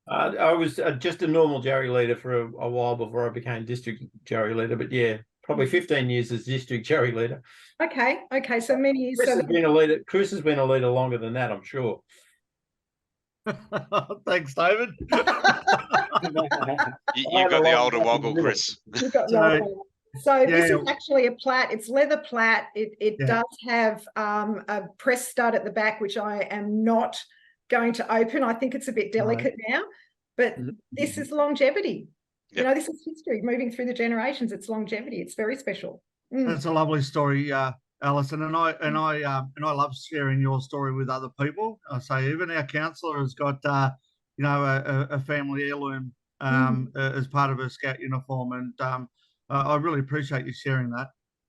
I was just a normal Joey leader for a while before I became District Joey leader, but yeah, probably 15 years as District Joey leader. Okay, so many years. Chris has been a leader longer than that, I'm sure. Thanks, David. You've got the older woggle, Chris. You've got the older one. So this is actually a plait. It's leather plait. It does have a press stud at the back, which I am not going to open. I think it's a bit delicate now, but this is longevity. Yep. You know, this is history moving through the generations. It's longevity. It's very special. That's a lovely story, Alison, and I love sharing your story with other people. I say even our councillor has got a family heirloom as part of her Scout uniform, and I really appreciate you sharing that.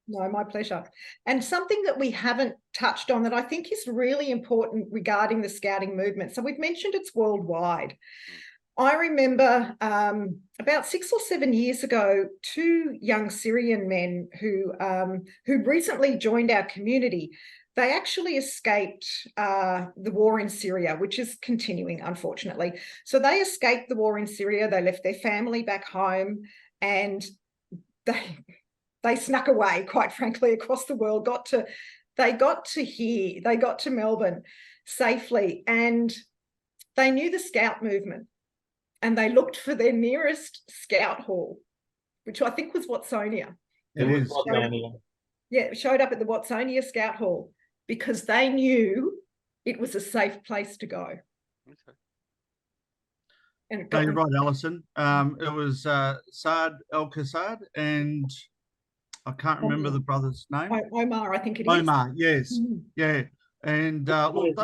No, my pleasure. And something that we haven't touched on that I think is really important regarding the Scouting movement. So we've mentioned it's worldwide. I remember about 6 or 7 years ago, 2 young Syrian men who recently joined our community. They actually escaped the war in Syria, which is continuing, unfortunately. So they escaped the war in Syria. They left their family back home, and they snuck away, quite frankly, across the world. They got to Melbourne safely, and they knew the Scout movement. And they looked for their nearest Scout hall, which I think was Watsonia. It was Watsonia. Yeah, it showed up at the Watsonia Scout Hall because they knew it was a safe place to go. Okay. And No, you're right, Alison. It was Saad El-Qassad, and I can't remember the brother's name. Omar, I think it is. Omar, yes. Yeah. And one is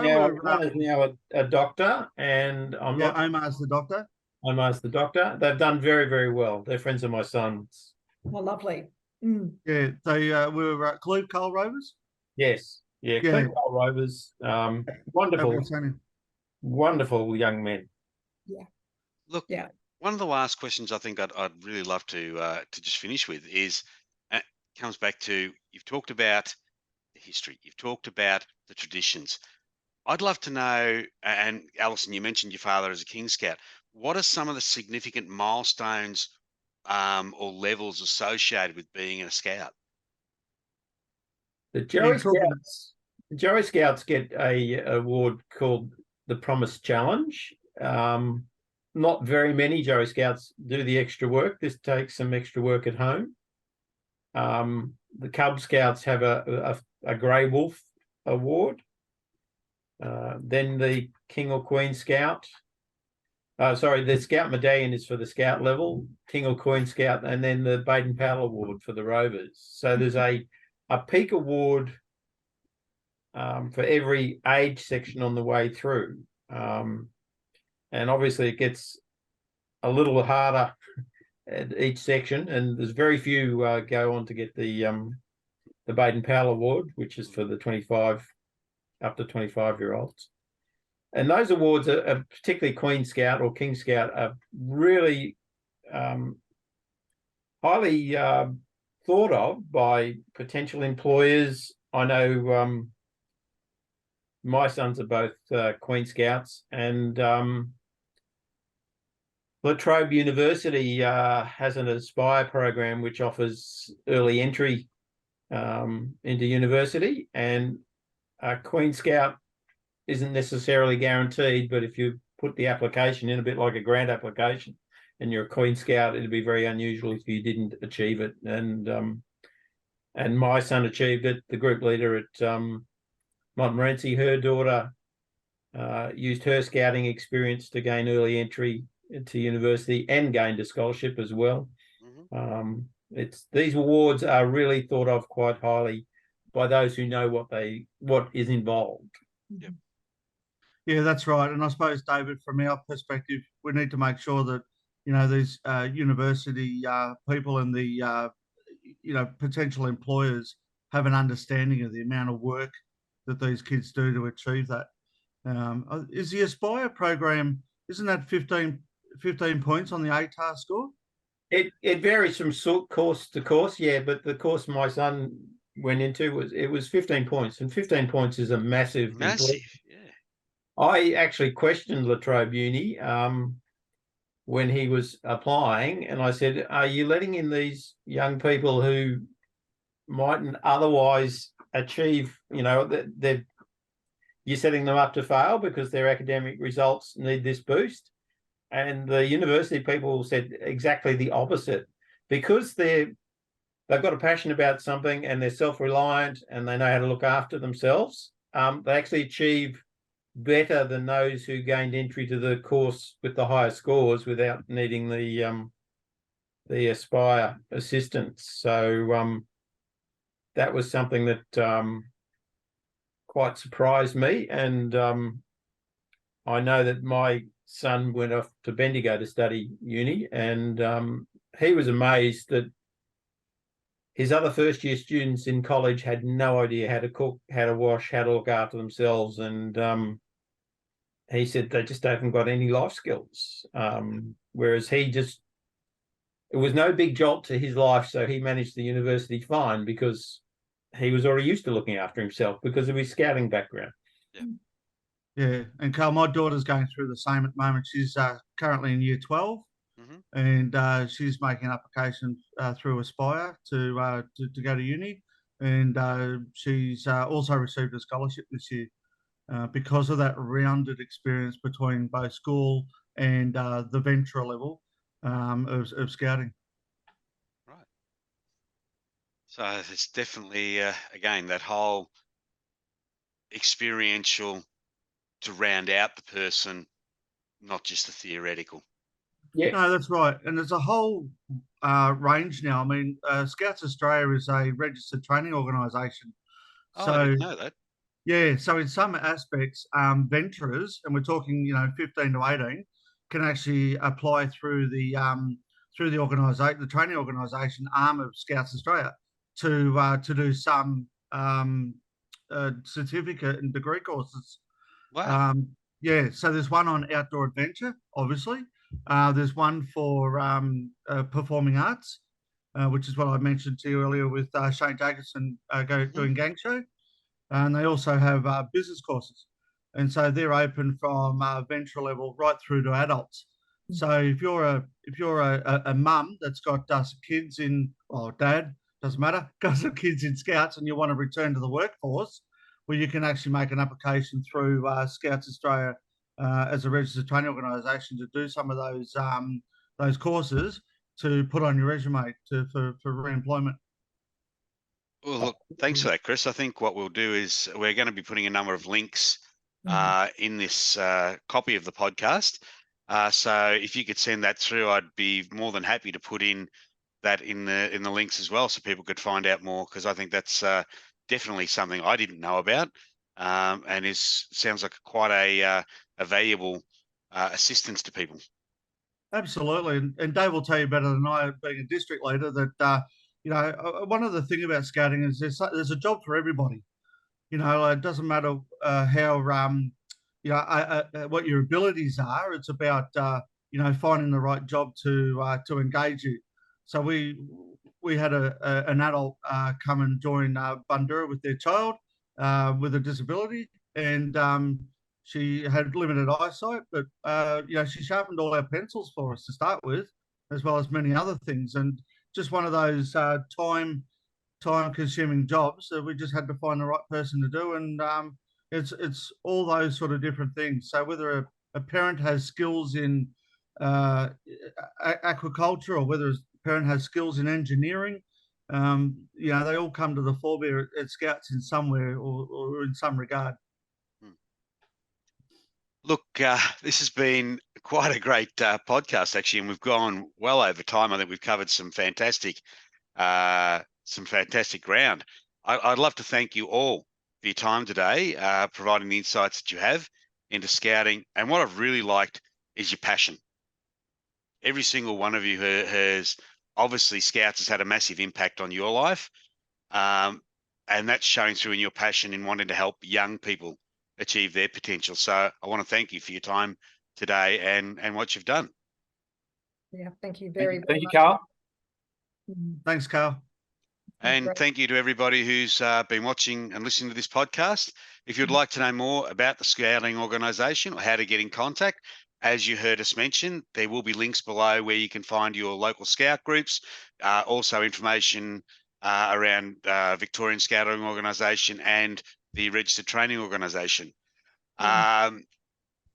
now a doctor, and Omar's the doctor. Omar's the doctor. They've done very, very well. They're friends of my son's. Oh, lovely. Yeah, they were Cleve Coal Rovers. Yes, Cleve Coal Rovers. Wonderful young men. Yeah. Look, one of the last questions I think I'd really love to just finish with is, comes back to, you've talked about the history. You've talked about the traditions. I'd love to know, and Alison, you mentioned your father as a King Scout. What are some of the significant milestones or levels associated with being a Scout? The Joey Scouts get a award called the Promise Challenge. Not very many Joey Scouts do the extra work. This takes some extra work at home. The Cub Scouts have a Grey Wolf award. Then the King or Queen Scout. The Scout Medallion is for the Scout level, King or Queen Scout, and then the Baden Powell Award for the Rovers. So there's a peak award for every age section on the way through. And obviously it gets a little harder at each section, and there's very few go on to get the Baden Powell Award, which is for the 25 up to 25-year-olds. And those awards are particularly Queen Scout or King Scout are really highly thought of by potential employers. I know my sons are both Queen Scouts, and La Trobe University has an Aspire program which offers early entry into university, and Queen Scout isn't necessarily guaranteed, but if you put the application in a bit like a grant application and you're a Queen Scout, it'd be very unusual if you didn't achieve it. And my son achieved it. The group leader at Montmorency, her daughter used her scouting experience to gain early entry into university and gained a scholarship as well. Mm-hmm. These awards are really thought of quite highly by those who know what is involved. Yep. Yeah, that's right. And I suppose, David, from our perspective, we need to make sure that, you know, these university people and the, potential employers have an understanding of the amount of work that these kids do to achieve that. Is the Aspire program, isn't that 15 points on the ATAR score? It varies from course to course, yeah, but the course my son went into was 15 points, and 15 points is a massive, yeah. I actually questioned La Trobe Uni when he was applying, and I said, are you letting in these young people who mightn't otherwise achieve, you're setting them up to fail because their academic results need this boost? And the university people said exactly the opposite. Because they've got a passion about something and they're self-reliant and they know how to look after themselves, they actually achieve better than those who gained entry to the course with the higher scores without needing the Aspire assistance. So that was something that quite surprised me. And I know that my son went off to Bendigo to study uni, and he was amazed that his other first-year students in college had no idea how to cook, how to wash, how to look after themselves, and he said they just haven't got any life skills. Whereas it was no big jolt to his life, so he managed the university fine because he was already used to looking after himself because of his scouting background. Yeah. Yeah, and Carl, my daughter's going through the same at the moment. She's currently in year 12, mm-hmm. and she's making an application through Aspire to go to uni, and she's also received a scholarship this year because of that rounded experience between both school and the venture level of scouting. Right. So it's definitely, again, that whole experiential to round out the person, not just the theoretical. Yeah, no, that's right. And there's a whole range now. I mean, Scouts Australia is a registered training organisation. So, I didn't know that. Yeah, so in some aspects, venturers, and we're talking, 15 to 18, can actually apply through the organisation, the training organisation arm of Scouts Australia, to do some certificate and degree courses. Wow. Yeah, so there's one on outdoor adventure, obviously. There's one for performing arts, which is what I mentioned to you earlier with Shane Jacobson doing Gang Show. and they also have business courses, and so they're open from venture level right through to adults. So if you're a mum that's got some kids in, or dad, doesn't matter, got some kids in Scouts, and you want to return to the workforce, well, you can actually make an application through Scouts Australia as a registered training organisation to do some of those courses to put on your resume for re-employment. Well, look, thanks for that, Chris. I think what we'll do is we're going to be putting a number of links in this copy of the podcast. So if you could send that through, I'd be more than happy to put in that in the links as well, so people could find out more, because I think that's definitely something I didn't know about, and sounds like quite a valuable assistance to people. Absolutely, and Dave will tell you better than I, being a district leader, that one of the thing about scouting is there's a job for everybody. It doesn't matter how what your abilities are. It's about finding the right job to engage you. So we had an adult come and join Banyule with their child with a disability, and she had limited eyesight, but she sharpened all our pencils for us to start with, as well as many other things. And just one of those time-consuming jobs that we just had to find the right person to do. And it's all those sort of different things. So whether a parent has skills in aquaculture, or whether a parent has skills in engineering, they all come to the forebear at Scouts in somewhere or in some regard. Look, this has been quite a great podcast, actually, and we've gone well over time. I think we've covered some fantastic ground. I'd love to thank you all for your time today, providing the insights that you have into scouting. And what I've really liked is your passion. Every single one of you has obviously, Scouts has had a massive impact on your life, and that's showing through in your passion in wanting to help young people achieve their potential. So I want to thank you for your time today and what you've done. Yeah, thank you very much. Thank you, Carl. Thanks, Carl. And thank you to everybody who's been watching and listening to this podcast. If you'd like to know more about the Scouting Organisation or how to get in contact, as you heard us mention, there will be links below where you can find your local Scout groups, also information around Victorian Scouting Organisation and the Registered Training Organisation.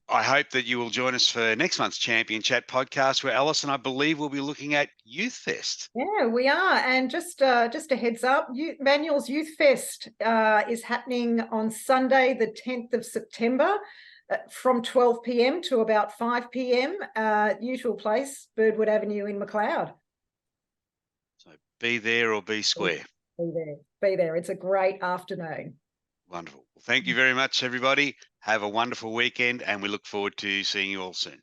I hope that you will join us for next month's Champion Chat podcast, where Alison, I believe, will be looking at Youth Fest. Yeah, we are. And just a heads up, Banyule's Youth Fest is happening on Sunday, the 10th of September, from 12 p.m. to about 5 p.m. Usual place, Birdwood Avenue in McLeod. So be there or be square. Be there. It's a great afternoon. Wonderful. Well, thank you very much, everybody. Have a wonderful weekend, and we look forward to seeing you all soon.